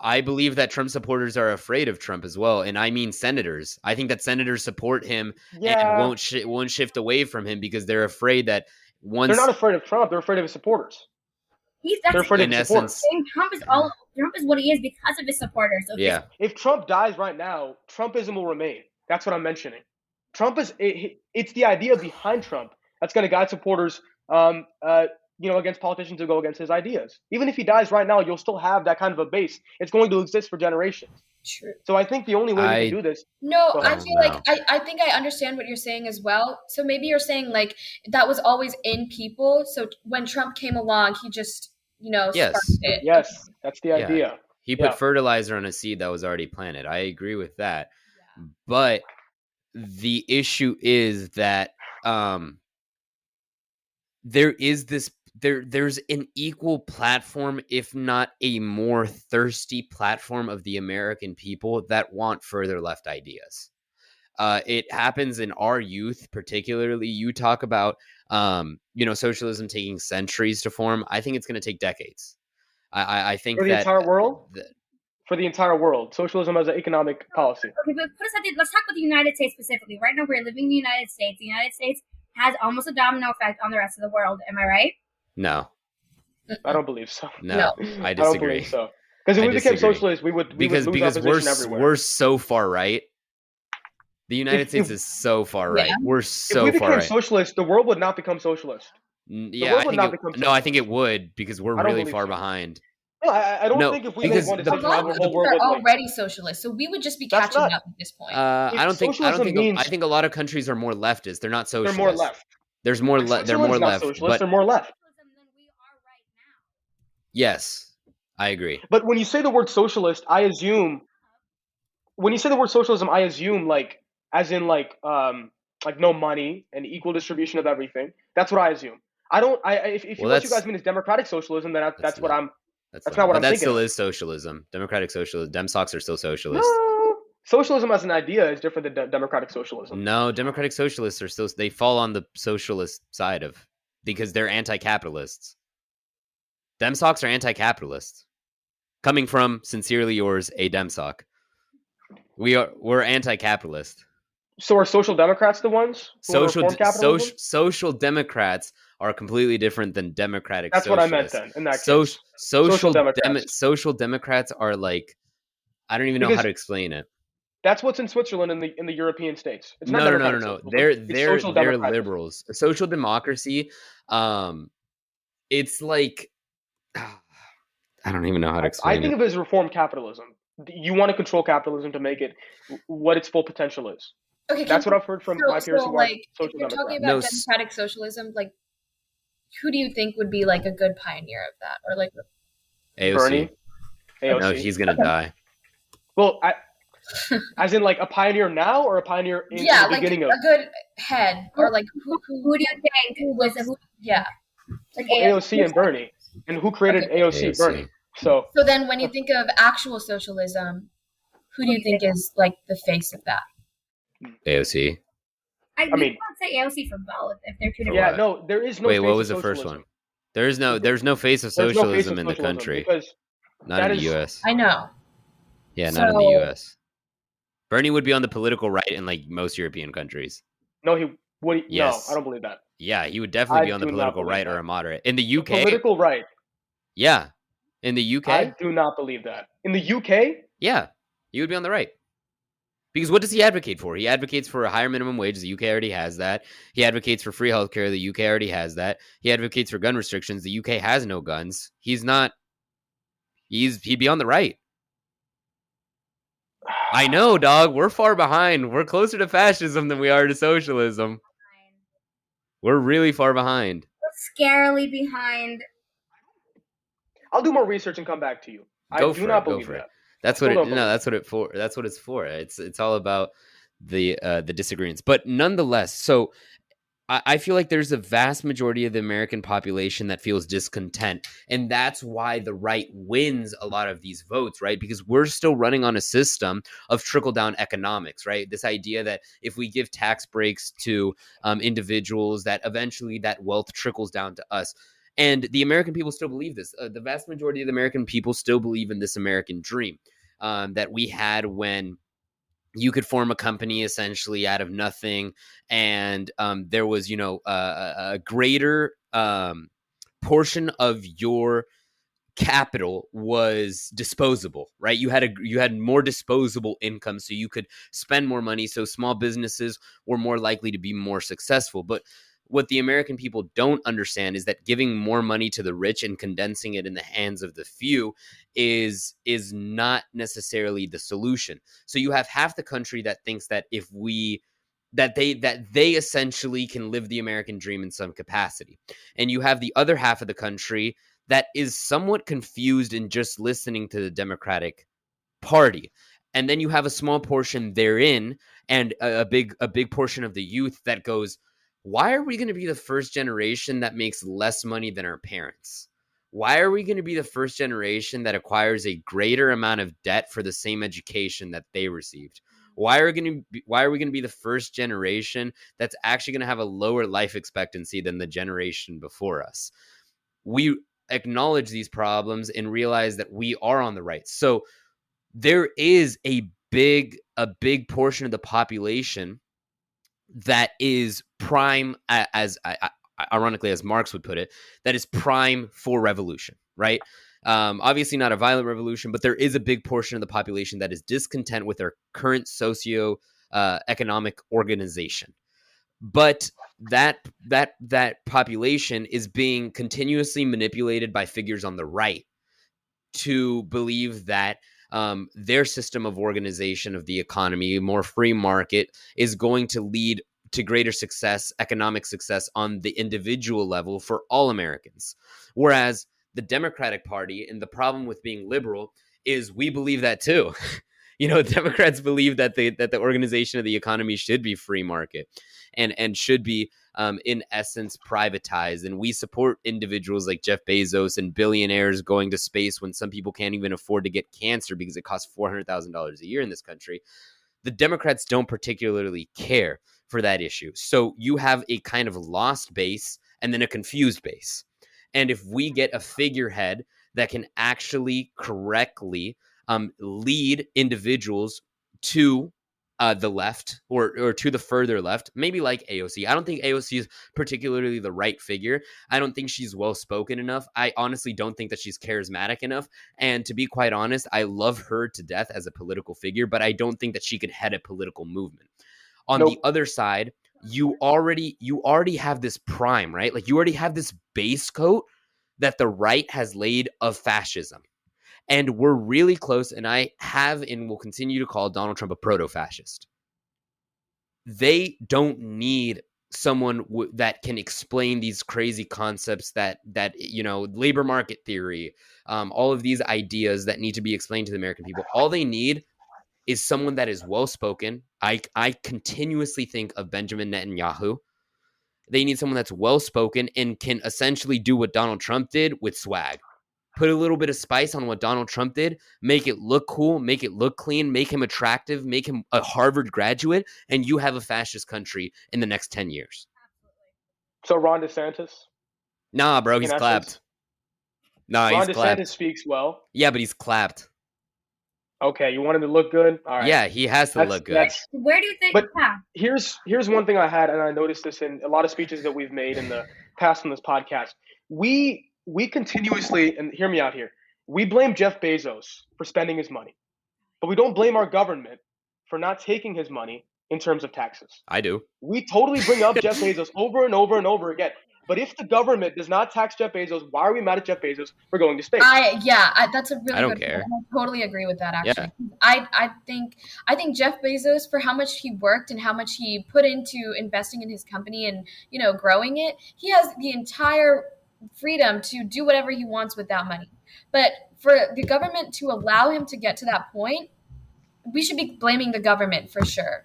I believe that Trump supporters are afraid of Trump as well, and I mean senators. I think that senators support him and won't shift away from him because they're afraid that once they're not afraid of Trump, they're afraid of his supporters. They're afraid of his supporters. Trump is what he is because of his supporters. So yeah. If Trump dies right now, Trumpism will remain. That's what I'm mentioning. It's the idea behind Trump that's going to guide supporters, against politicians who go against his ideas. Even if he dies right now, you'll still have that kind of a base. It's going to exist for generations. True. So I think the only way we can do this. No, Go I ahead. feel like I think I understand what you're saying as well. So maybe you're saying like that was always in people. So when Trump came along, he just Yes. sparked it. Yes, that's the idea. He put fertilizer on a seed that was already planted. I agree with that. Yeah. But the issue is that there's an equal platform, if not a more thirsty platform of the American people that want further left ideas. It happens in our youth, particularly. You talk about, socialism taking centuries to form. I think it's going to take decades. I think for the entire world. For the entire world, socialism as an economic policy. Okay, but let's talk about the United States specifically. Right now, we're living in the United States. The United States has almost a domino effect on the rest of the world. Am I right? No. I don't believe so. No, I disagree. I don't believe so. Because if we became socialists, we would lose our position everywhere. We're so far right. The United States is so far right. We're so far right. If we became socialist, the world would not become socialist. Yeah, I think it would because we're really far behind. No, I don't think if we made one decision, the whole world are already socialist, so we would just be catching up at this point. I think a lot of countries are more leftist. They're not socialist. They're more left. They're more left. They're more left. Yes, I agree. But when you say the word socialist, I assume like as in like no money and equal distribution of everything. That's what I assume. If what you guys mean is democratic socialism, then that's what I'm. That's not what I'm thinking. That still is socialism. Democratic socialism. Demsocks are still socialist. No, socialism as an idea is different than democratic socialism. No, democratic socialists are still. They fall on the socialist side because they're anti-capitalists. Demsocks are anti-capitalists. Coming from sincerely yours, a Demsock. We're anti-capitalist. So are social democrats the ones who reform capitalism? Social democrats are completely different than democratic socialists. That's what I meant then, in that case. Social democrats. Democrats are like, I don't even know how to explain it. That's what's in Switzerland in the European states. It's not No. They're liberals. Social democracy, it's like, I don't even know how to explain it. I think of it as reform capitalism. You want to control capitalism to make it what its full potential is. Okay, that's what I've heard from my peers who are social if you're talking about democratic socialism, like, who do you think would be like a good pioneer of that, or like AOC? Bernie? AOC. No, he's gonna die. Well, as in like a pioneer now, or a pioneer in the beginning of a good head, or like who do you think like AOC and Bernie, and who created AOC? Bernie. So then when you think of actual socialism, who do you think is like the face of that? AOC. I mean, can't say AOC for both if they're two different. Yeah, no, there is no. Wait, what was the first one? There's no face of socialism in the country. Not in the U.S. I know. Yeah, not in the So U.S. Bernie would be on the political right in like most European countries. No, he would. No, I Yes. don't believe that. Yeah, he would definitely I be on the do not political believe right or that. a moderate. In the The UK, political right. yeah. In the I UK, do not believe that. In the UK, yeah. He would be on the right. Because what does he advocate for? He advocates for a higher minimum wage. The UK already has that. He advocates for free healthcare. The UK already has that. He advocates for gun restrictions. The UK has no guns. He's not. He'd be on the right. I know, dog. We're far behind. We're closer to fascism than we are to socialism. We're really far behind. scarily behind. I'll do more research and come back to you. I Go do for it. not Go believe for it. that. I That's what still it. don't No, believe that's that. what it for. That's what it's for. It's all about the disagreements. But nonetheless, so I feel like there's a vast majority of the American population that feels discontent. And that's why the right wins a lot of these votes, right? Because we're still running on a system of trickle down economics, right? This idea that if we give tax breaks to individuals, that eventually that wealth trickles down to us. And the American people still believe this. The vast majority of the American people still believe in this American dream that we had when you could form a company essentially out of nothing, and there was a greater portion of your capital was disposable, right? You had more disposable income, so you could spend more money, so small businesses were more likely to be more successful. But what the American people don't understand is that giving more money to the rich and condensing it in the hands of the few is not necessarily the solution. So you have half the country that thinks that if we that they essentially can live the American dream in some capacity. And you have the other half of the country that is somewhat confused in just listening to the Democratic Party. And then you have a small portion therein and a big portion of the youth that goes, why are we going to be the first generation that makes less money than our parents? Why are we going to be the first generation that acquires a greater amount of debt for the same education that they received? Why are we going to be the first generation that's actually going to have a lower life expectancy than the generation before us? We acknowledge these problems and realize that we are on the right. So there is a big portion of the population that is prime, as ironically as Marx would put it, that is prime for revolution, right? Obviously not a violent revolution, but there is a big portion of the population that is discontent with their current socio economic organization. But that population is being continuously manipulated by figures on the right to believe that their system of organization of the economy, more free market, is going to lead to greater success, economic success on the individual level for all Americans. Whereas the Democratic Party, and the problem with being liberal, is we believe that too. Democrats believe that the organization of the economy should be free market and should be in essence privatized, and we support individuals like Jeff Bezos and billionaires going to space when some people can't even afford to get cancer because it costs $400,000 a year in this country. The Democrats don't particularly care for that issue. So you have a kind of lost base and then a confused base. And if we get a figurehead that can actually correctly lead individuals to the left or to the further left, maybe like AOC. I don't think AOC is particularly the right figure. I don't think she's well spoken enough. I honestly don't think that she's charismatic enough. And to be quite honest, I love her to death as a political figure, but I don't think that she could head a political movement. On the Nope. other side, you already have this prime, right? Like you already have this base coat that the right has laid of fascism. And we're really close, and I have and will continue to call Donald Trump a proto-fascist. They don't need someone that can explain these crazy concepts that labor market theory, all of these ideas that need to be explained to the American people. All they need is someone that is well spoken. I continuously think of Benjamin Netanyahu. They need someone that's well spoken and can essentially do what Donald Trump did with swag. Put a little bit of spice on what Donald Trump did, make it look cool, make it look clean, make him attractive, make him a Harvard graduate, and you have a fascist country in the next 10 years. So Ron DeSantis, Nah, bro, in he's essence, clapped. Nah, Ron he's DeSantis clapped. speaks well. Yeah, but he's clapped. Okay, you want him to look good? All right. Yeah, he has to That's look good. that's Where do you think? But Yeah. here's one thing I had, and I noticed this in a lot of speeches that we've made in the past on this podcast. We continuously, and hear me out here, we blame Jeff Bezos for spending his money, but we don't blame our government for not taking his money in terms of taxes. I do. We totally bring up Jeff Bezos over and over and over again. But if the government does not tax Jeff Bezos, why are we mad at Jeff Bezos for going to space? That's a really I don't good care. point. I totally agree with that. Yeah. Actually, I think Jeff Bezos, for how much he worked and how much he put into investing in his company and growing it, he has the entire freedom to do whatever he wants with that money. But for the government to allow him to get to that point, we should be blaming the government for sure.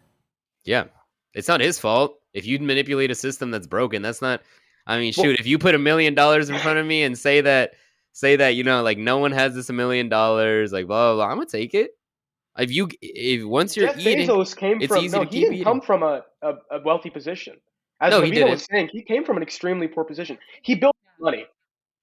Yeah. It's not his fault. If you manipulate a system that's broken, that's not. I mean, Well- shoot, if you put $1 million in front of me and say that, like no one has this $1 million, like blah blah blah, I'm gonna take it. If once you're Jeff eating, Bezos came it's from easy no, to he keep didn't come eating. from a wealthy position. As No, he Navina didn't. was saying, he came from an extremely poor position. He built money.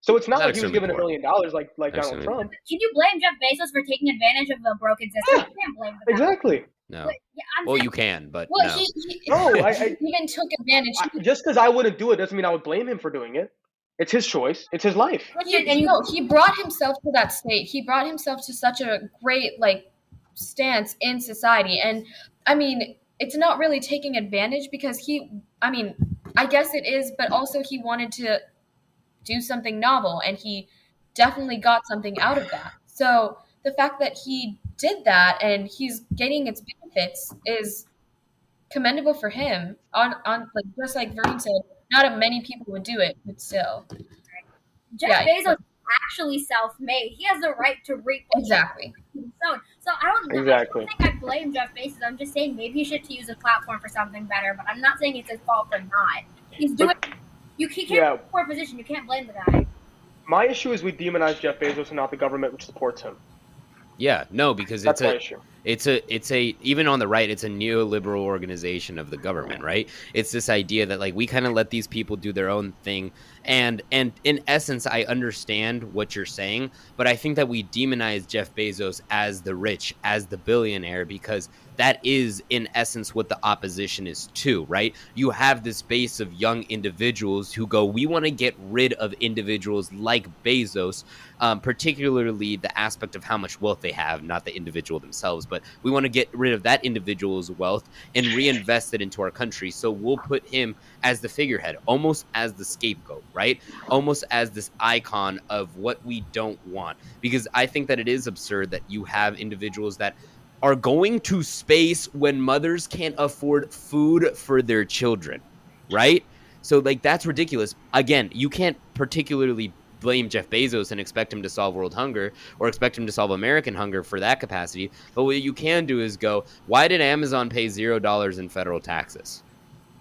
So it's not Not like he was extremely given $1 poor. million like Donald Extremely poor. Trump. Can you blame Jeff Bezos for taking advantage of the broken system? Yeah. You can't blame the guy. Exactly. No. But, yeah, I'm Well, saying, you can, but Well, no. he No, I- he even took advantage. Just because I wouldn't do it doesn't mean I would blame him for doing it. It's his choice. It's his life. He brought himself to that state. He brought himself to such a great stance in society. And I mean, it's not really taking advantage because I guess it is, but also he wanted to do something novel and he definitely got something out of that. So the fact that he did that and he's getting its benefits is commendable for him. On just like Vern said, not many people would do it, but still. Jeff Bezos is actually self-made. He has the right to reap Exactly. So I don't think I blame Jeff Bezos. I'm just saying maybe he should use a platform for something better. But I'm not saying it's his fault for not. He's doing. He can't be in a poor position. You can't blame the guy. My issue is we demonize Jeff Bezos and not the government which supports him. Yeah, no, because That's my issue. It's a even on the right, it's a neoliberal organization of the government, right? It's this idea that like we kind of let these people do their own thing, and in essence, I understand what you're saying, but I think that we demonize Jeff Bezos as the rich, as the billionaire, because that is in essence what the opposition is to, right? You have this base of young individuals who go, we want to get rid of individuals like Bezos, particularly the aspect of how much wealth they have, not the individual themselves, but we want to get rid of that individual's wealth and reinvest it into our country. So we'll put him as the figurehead, almost as the scapegoat, right? Almost as this icon of what we don't want. Because I think that it is absurd that you have individuals that are going to space when mothers can't afford food for their children, right? So like that's ridiculous. Again, you can't particularly blame Jeff Bezos and expect him to solve world hunger or expect him to solve American hunger for that capacity. But what you can do is go, why did Amazon pay $0 in federal taxes?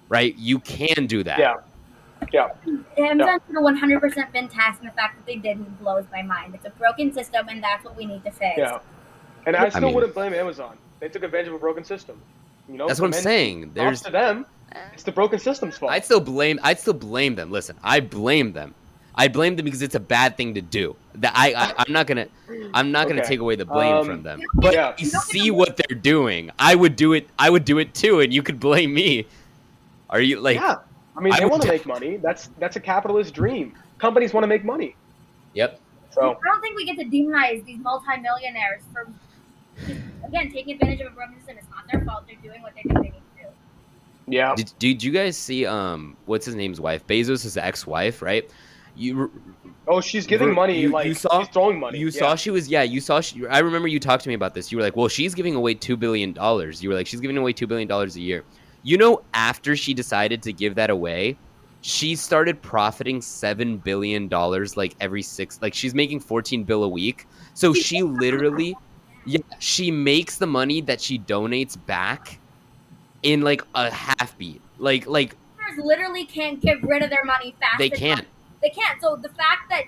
Right? You can do that. Yeah. Amazon should have 100% been taxed, and the fact that they didn't blows my mind. It's a broken system, and that's what we need to fix. Yeah. And I still wouldn't blame Amazon. They took advantage of a broken system. That's what I'm saying. There's to them. It's the broken system's fault. I'd still blame them. Listen, I blame them. I blame them because it's a bad thing to do. I'm not gonna take away the blame from them. But you see what they're doing. I would do it too, and you could blame me. Are you like? Yeah. I mean, they want to make money. That's a capitalist dream. Companies want to make money. Yep. So I don't think we get to demonize these multimillionaires for, again, taking advantage of a broken system. It's not their fault. They're doing what they think they need to do. Yeah. Did you guys see what's his name's wife? Bezos' ex-wife, right? She's giving money. She's throwing money. I remember you talked to me about this. You were like, well, she's giving away $2 billion. You were like, she's giving away $2 billion a year. After she decided to give that away, she started profiting $7 billion like every she's making $14 billion a week. So she literally, she makes the money that she donates back in like a half beat. Like literally can't get rid of their money fast. They can't. They can't. So the fact that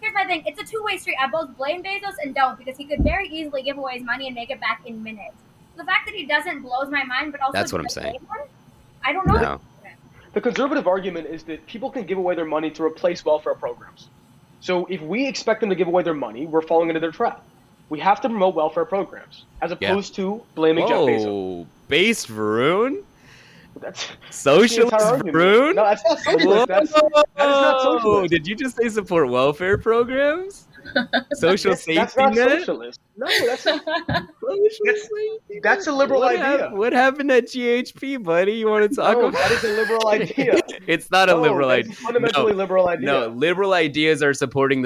here's my thing. It's a two-way street. I both blame Bezos and don't, because he could very easily give away his money and make it back in minutes. The fact that he doesn't blows my mind, but also that's what I'm saying. I don't know. No. The conservative argument is that people can give away their money to replace welfare programs. So if we expect them to give away their money, we're falling into their trap. We have to promote welfare programs as Yeah. opposed to blaming Jeff Bezos. Whoa, based Varun? That's the Socialist entire argument. Varun? No, that's not socialist. That is not Whoa! socialist. Did you just say support welfare programs? Social That's safety not net? socialist. No, Social that's safety that's net? a liberal idea. What happened at GHP, buddy? You want to talk No, about? that is a liberal idea. It's not a No, liberal that is idea. a fundamentally liberal No, idea. liberal ideas are supporting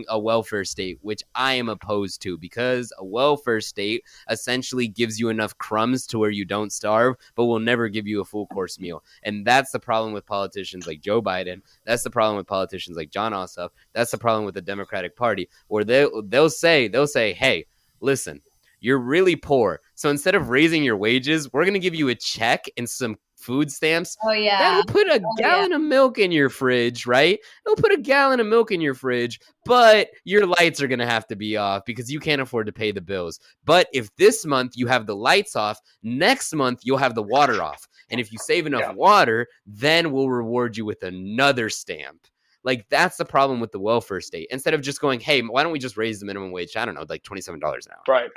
a welfare state, which I am opposed to, because a welfare state essentially gives you enough crumbs to where you don't starve, but will never give you a full course meal. And that's the problem with politicians like Joe Biden. That's the problem with politicians like John Ossoff. That's the problem with the Democratic Party, where they'll say, hey, listen, you're really poor, so instead of raising your wages, we're going to give you a check and some food stamps. Oh yeah. That'll put a gallon of milk in your fridge, right? It'll put a gallon of milk in your fridge, but your lights are going to have to be off because you can't afford to pay the bills. But if this month you have the lights off, next month you'll have the water off. And if you save enough water, then we'll reward you with another stamp. Like, that's the problem with the welfare state. Instead of just going, hey, why don't we just raise the minimum wage? I don't know, like $27 an hour. Right.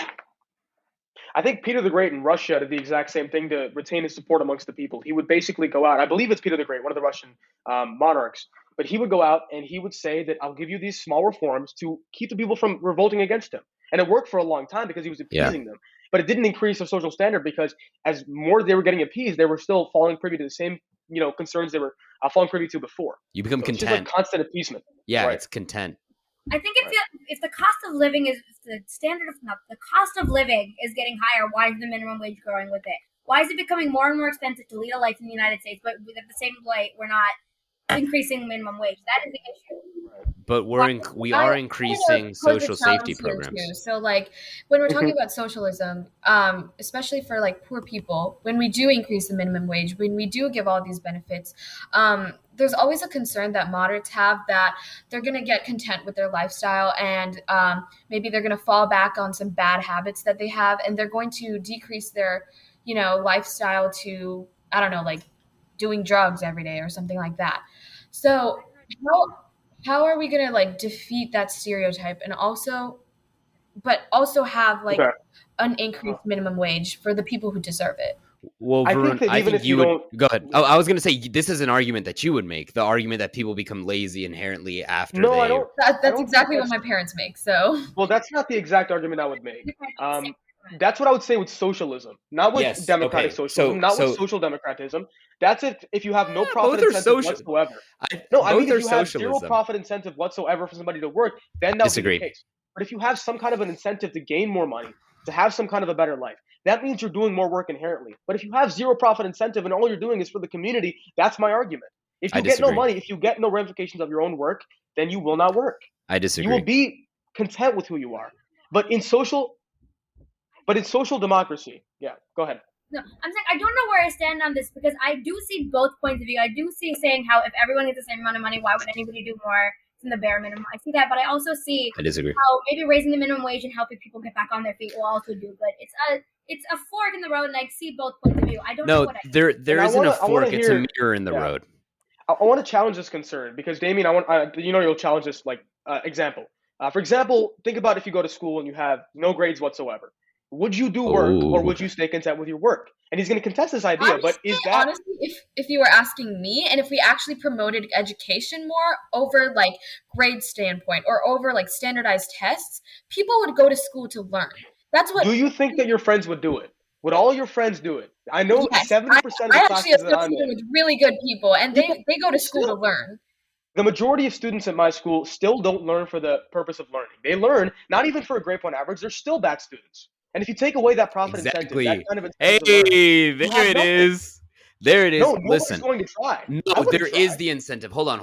I think Peter the Great in Russia did the exact same thing to retain his support amongst the people. He would basically go out. I believe it's Peter the Great, one of the Russian monarchs. But he would go out and he would say that I'll give you these small reforms to keep the people from revolting against him. And it worked for a long time because he was appeasing them. But it didn't increase their social standard because as more they were getting appeased, they were still falling privy to the same concerns they were falling privy to before. You become content. It's just like constant appeasement. Yeah, right. It's content. I think if the cost of living is the standard of the cost of living is getting higher, why is the minimum wage growing with it? Why is it becoming more and more expensive to lead a life in the United States, but at the same light, we're not increasing minimum wage? That is the issue. But we are increasing social safety programs. Too. So, like, when we're talking about socialism, especially for like poor people, when we do increase the minimum wage, when we do give all these benefits, there's always a concern that moderates have that they're going to get content with their lifestyle, and maybe they're going to fall back on some bad habits that they have, and they're going to decrease their, lifestyle to, I don't know, like doing drugs every day or something like that. So how are we going to like defeat that stereotype and also have like an increased minimum wage for the people who deserve it? Well, Varun, I think you would go ahead. Oh, I was going to say this is an argument that you would make, the argument that people become lazy inherently after No, they... I don't. That's exactly what my parents make. So, well, that's not the exact argument I would make. That's what I would say with socialism, not with democratic socialism, not with social democratism. That's if you have no profit incentive whatsoever. If you have zero profit incentive whatsoever for somebody to work, then that would be the case. But if you have some kind of an incentive to gain more money, to have some kind of a better life, that means you're doing more work inherently. But if you have zero profit incentive and all you're doing is for the community, that's my argument. If you get no money, if you get no ramifications of your own work, then you will not work. I disagree. You will be content with who you are. But in social democracy, go ahead. No, I'm saying I don't know where I stand on this because I do see both points of view. I do see saying how if everyone gets the same amount of money, why would anybody do more than the bare minimum? I see that, but I also see how maybe raising the minimum wage and helping people get back on their feet will also do good. It's a fork in the road, and I see both points of view. I don't know what there isn't a fork. It's a mirror in the road. I want to challenge this concern because, Damien, you'll challenge this example. For example, think about if you go to school and you have no grades whatsoever. Would you do work or would you stay content with your work? And he's going to contest this idea, but is that... Honestly, if you were asking me, and if we actually promoted education more over like grade standpoint or over like standardized tests, people would go to school to learn. That's what... Do you think that your friends would do it? Would all your friends do it? I know 70% of the classes that I'm in with really good people, and they go to school to learn. The majority of students at my school still don't learn for the purpose of learning. They learn not even for a grade point average. They're still bad students. And if you take away that profit incentive, that kind of incentive there it is. There it is. No, listen, going to try. No, there is the incentive. Hold on.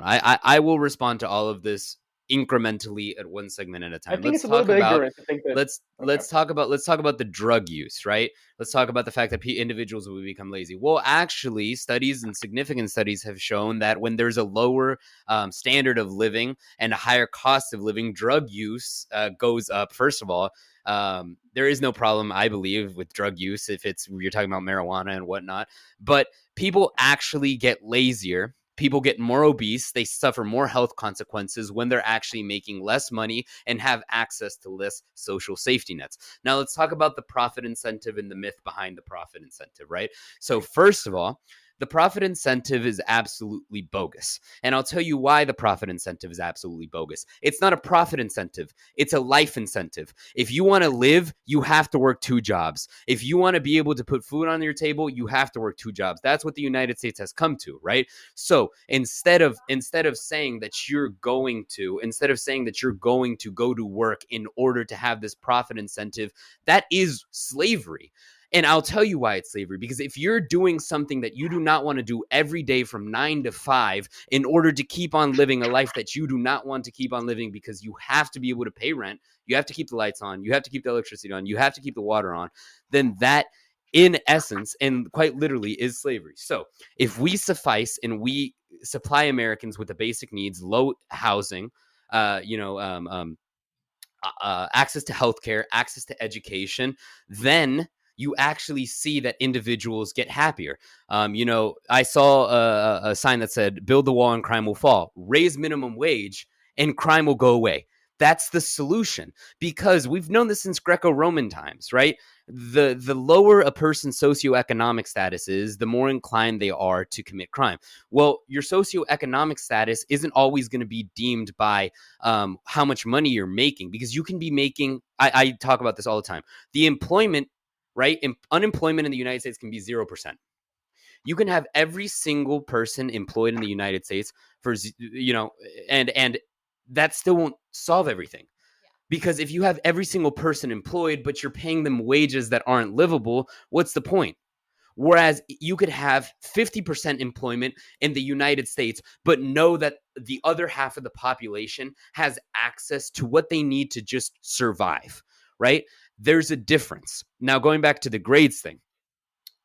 I will respond to all of this incrementally at one segment at a time. I think it's a little bit ignorant to think that. Let's talk about the drug use, right? Let's talk about the fact that individuals will become lazy. Well, actually, significant studies have shown that when there's a lower standard of living and a higher cost of living, drug use goes up. First of all, there is no problem, I believe, with drug use if you're talking about marijuana and whatnot. But people actually get lazier. people get more obese, they suffer more health consequences when they're actually making less money and have access to less social safety nets. Now, let's talk about the profit incentive and the myth behind the profit incentive, right? So, first of all, the profit incentive is absolutely bogus. And I'll tell you why the profit incentive is absolutely bogus. It's not a profit incentive, it's a life incentive. If you want to live, you have to work 2 jobs. If you want to be able to put food on your table, you have to work 2 jobs. That's what the United States has come to, right? So instead of saying that you're going to go to work in order to have this profit incentive, that is slavery. And I'll tell you why it's slavery, because if you're doing something that you do not want to do every day from 9 to 5 in order to keep on living a life that you do not want to keep on living, because you have to be able to pay rent, you have to keep the lights on, you have to keep the electricity on, you have to keep the water on, then that in essence and quite literally is slavery. So if we suffice and we supply Americans with the basic needs, low housing, access to healthcare, access to education, then you actually see that individuals get happier. I saw a sign that said, build the wall and crime will fall. Raise minimum wage and crime will go away. That's the solution, because we've known this since Greco-Roman times, right? The lower a person's socioeconomic status is, the more inclined they are to commit crime. Well, your socioeconomic status isn't always going to be deemed by how much money you're making, because you can be making, I talk about this all the time, the employment, right? Unemployment in the United States can be 0%. You can have every single person employed in the United States for, and that still won't solve everything. Because if you have every single person employed, but you're paying them wages that aren't livable, what's the point? Whereas you could have 50% employment in the United States, but know that the other half of the population has access to what they need to just survive, right? There's a difference. Now, going back to the grades thing,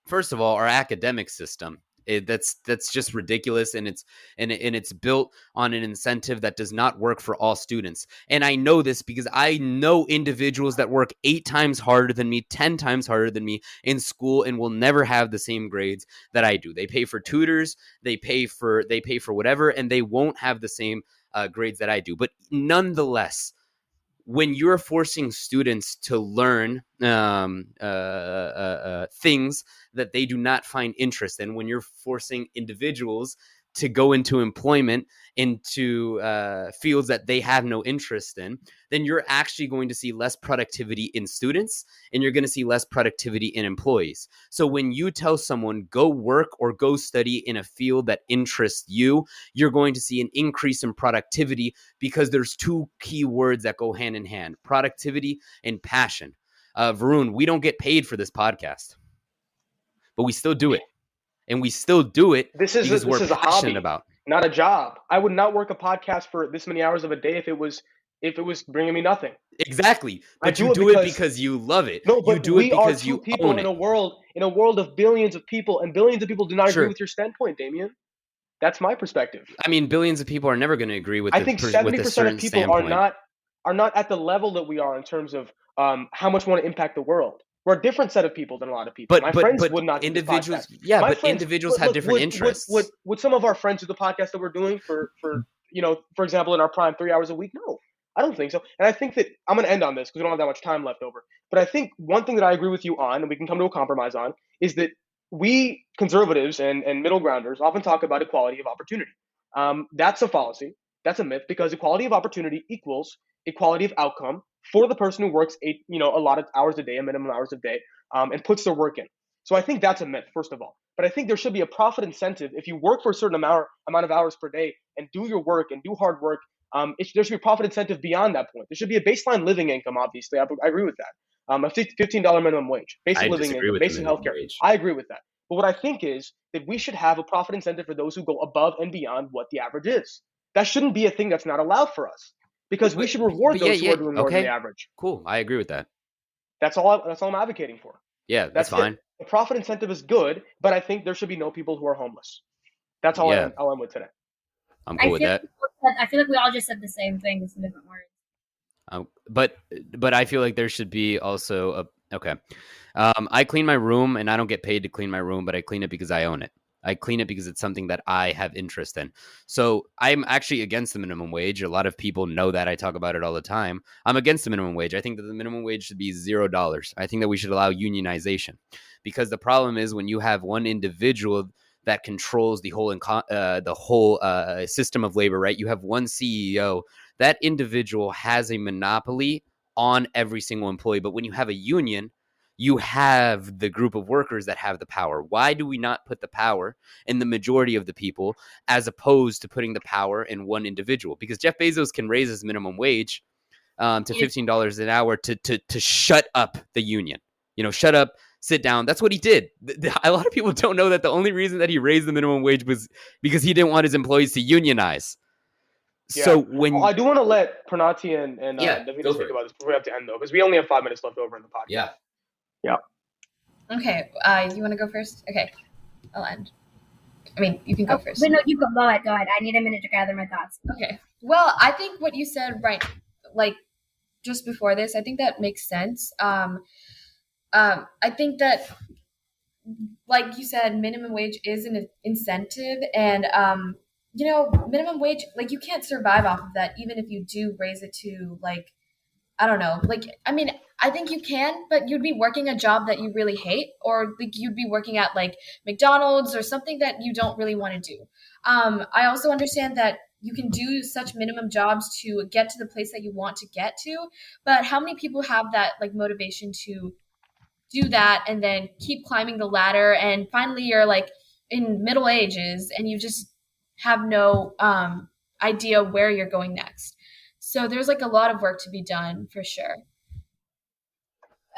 first of all, our academic system, that's just ridiculous, and it's built on an incentive that does not work for all students. And I know this because I know individuals that work 8 times harder than me, 10 times harder than me in school, and will never have the same grades that I do. They pay for tutors, they pay for whatever, and they won't have the same grades that I do. But nonetheless, when you're forcing students to learn things that they do not find interest in, when you're forcing individuals to go into employment, into fields that they have no interest in, then you're actually going to see less productivity in students, and you're going to see less productivity in employees. So when you tell someone, go work or go study in a field that interests you, you're going to see an increase in productivity, because there's 2 key words that go hand in hand: productivity and passion. Varun, we don't get paid for this podcast, but we still do it. And we still do it because we're a passionate hobby, about. not a job. I would not work a podcast for this many hours of a day if it was bringing me nothing. Exactly. I But you do it do it because because you love it. no, You but do it we are because 2 you people own in it. a world of billions of people, and billions of people do not agree Sure. with your standpoint, Damien. That's my perspective. I mean, billions of people are never going to agree with I think with a 70% of certain people are standpoint. not at the level that we are in terms of how much we want to impact the world. We're a different set of people than a lot of people. My friends would not do this podcast. Individuals, yeah, My but friends, individuals have look, different interests. would some of our friends do the podcast that we're doing for for example, in our prime 3 hours a week? No, I don't think so. And I think that I'm going to end on this because we don't have that much time left over. But I think one thing that I agree with you on, and we can come to a compromise on, is that we conservatives and middle grounders often talk about equality of opportunity. That's a fallacy. That's a myth, because equality of opportunity equals equality of outcome for the person who works a lot of hours a day, a minimum hours a day, and puts their work in. So I think that's a myth, first of all. But I think there should be a profit incentive if you work for a certain amount of hours per day and do your work and do hard work. There should be a profit incentive beyond that point. There should be a baseline living income, obviously. I agree with that. A $15 minimum wage, basic I living disagree income, with the basic minimum healthcare. wage. I agree with that. But what I think is that we should have a profit incentive for those who go above and beyond what the average is. That shouldn't be a thing that's not allowed for us, because we should reward those who are doing more than the average. Cool. I agree with that. That's all I'm advocating for. Yeah, that's fine. The profit incentive is good, but I think there should be no people who are homeless. That's all I'm with today. I'm cool with that. I feel like we all just said the same thing, just in different words. But I feel like there should be also okay. I clean my room, and I don't get paid to clean my room, but I clean it because I own it. I clean it because it's something that I have interest in. So I'm actually against the minimum wage. A lot of people know that. I talk about it all the time. I'm against the minimum wage. I think that the minimum wage should be $0. I think that we should allow unionization, because the problem is when you have one individual that controls the whole system of labor, right? You have one CEO. That individual has a monopoly on every single employee. But when you have a union, you have the group of workers that have the power. Why do we not put the power in the majority of the people as opposed to putting the power in one individual? Because Jeff Bezos can raise his minimum wage to $15 an hour to shut up the union. Shut up, sit down. That's what he did. A lot of people don't know that the only reason that he raised the minimum wage was because he didn't want his employees to unionize. Yeah. So when I do want to let Pranati and Davina speak about this before we have to end, though, because we only have 5 minutes left over in the podcast. Yeah. Okay. You want to go first? Okay. I'll end. I mean, you can go first. But no, you go. Go ahead. I need a minute to gather my thoughts. Okay. Well, I think what you said, right, like just before this, I think that makes sense. I think that, like you said, minimum wage is an incentive, and minimum wage, like you can't survive off of that, even if you do raise it to like, I don't know, like, I mean, I think you can, but you'd be working a job that you really hate, or like you'd be working at like McDonald's or something that you don't really want to do. I also understand that you can do such minimum jobs to get to the place that you want to get to, but how many people have that like motivation to do that and then keep climbing the ladder, and finally you're like in middle ages and you just have no idea where you're going next. So there's like a lot of work to be done for sure.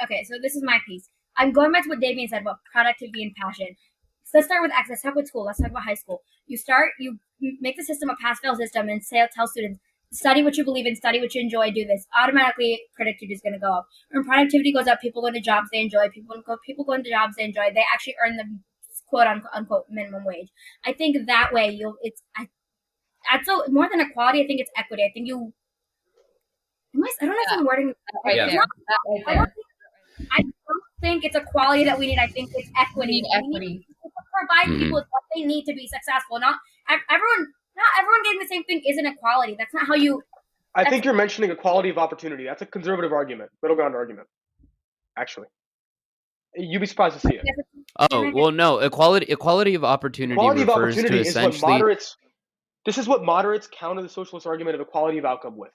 Okay, so this is my piece. I'm going back to what Damien said about productivity and passion. So let's start with X. Let's talk about school. Let's talk about high school. You make the system a pass-fail system and tell students, study what you believe in, study what you enjoy, do this. Automatically, productivity is going to go up. When productivity goes up, people go into jobs they enjoy. People go into jobs they enjoy. They actually earn the quote unquote minimum wage. I think that way more than equality. I think it's equity. I think I don't know if I'm wording right there. I don't think it's equality that we need. I think it's equity. We need to provide people with what they need to be successful. Not everyone getting the same thing isn't equality. That's not how you. I think you're mentioning equality of opportunity. That's a conservative argument, middle ground argument. Actually, you'd be surprised to see it. Oh well, no, equality of opportunity refers to essentially. This is what moderates counter the socialist argument of equality of outcome with.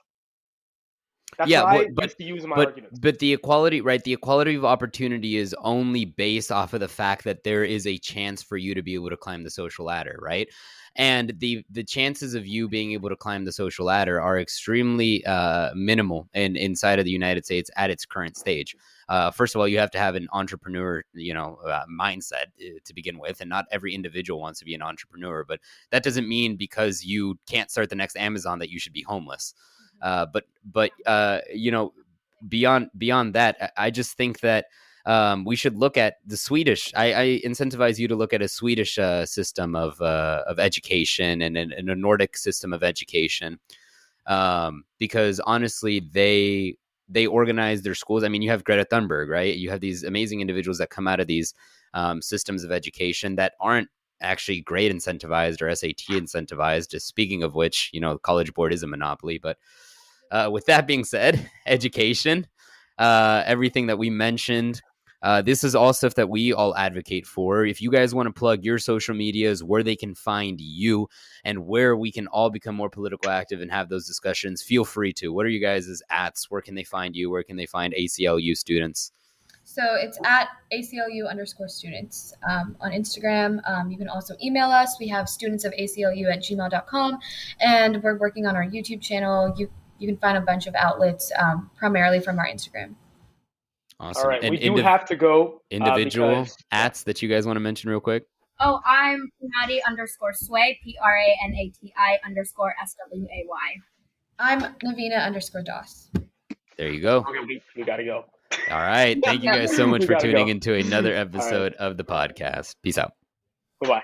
That's yeah, what I used to use in my arguments. But the equality, right? The equality of opportunity is only based off of the fact that there is a chance for you to be able to climb the social ladder, right? And the chances of you being able to climb the social ladder are extremely minimal inside of the United States at its current stage. First of all, you have to have an entrepreneur, mindset to begin with, and not every individual wants to be an entrepreneur. But that doesn't mean because you can't start the next Amazon that you should be homeless. But beyond that, I just think that we should look at the Swedish. I incentivize you to look at a Swedish system of education and a Nordic system of education, because honestly, they organize their schools. I mean, you have Greta Thunberg, right? You have these amazing individuals that come out of these systems of education that aren't actually grade incentivized or SAT incentivized. Just speaking of which, the College Board is a monopoly. But with that being said, education, everything that we mentioned, this is all stuff that we all advocate for. If you guys want to plug your social medias, where they can find you and where we can all become more political active and have those discussions, feel free to. What are you guys' ats? Where can they find you? Where can they find ACLU students? So it's at ACLU_students on Instagram. You can also email us. We have studentsofaclu@gmail.com, and we're working on our YouTube channel. You can find a bunch of outlets, primarily from our Instagram. Awesome. All right, and we do have to go. Individual ats that you guys want to mention real quick? Oh, I'm Pranati_Sway, PRANATI_SWAY. I'm Navina_Doss. There you go. Okay, we gotta go. All right. Thank you guys so much for tuning into another episode of the podcast. Peace out. Bye-bye.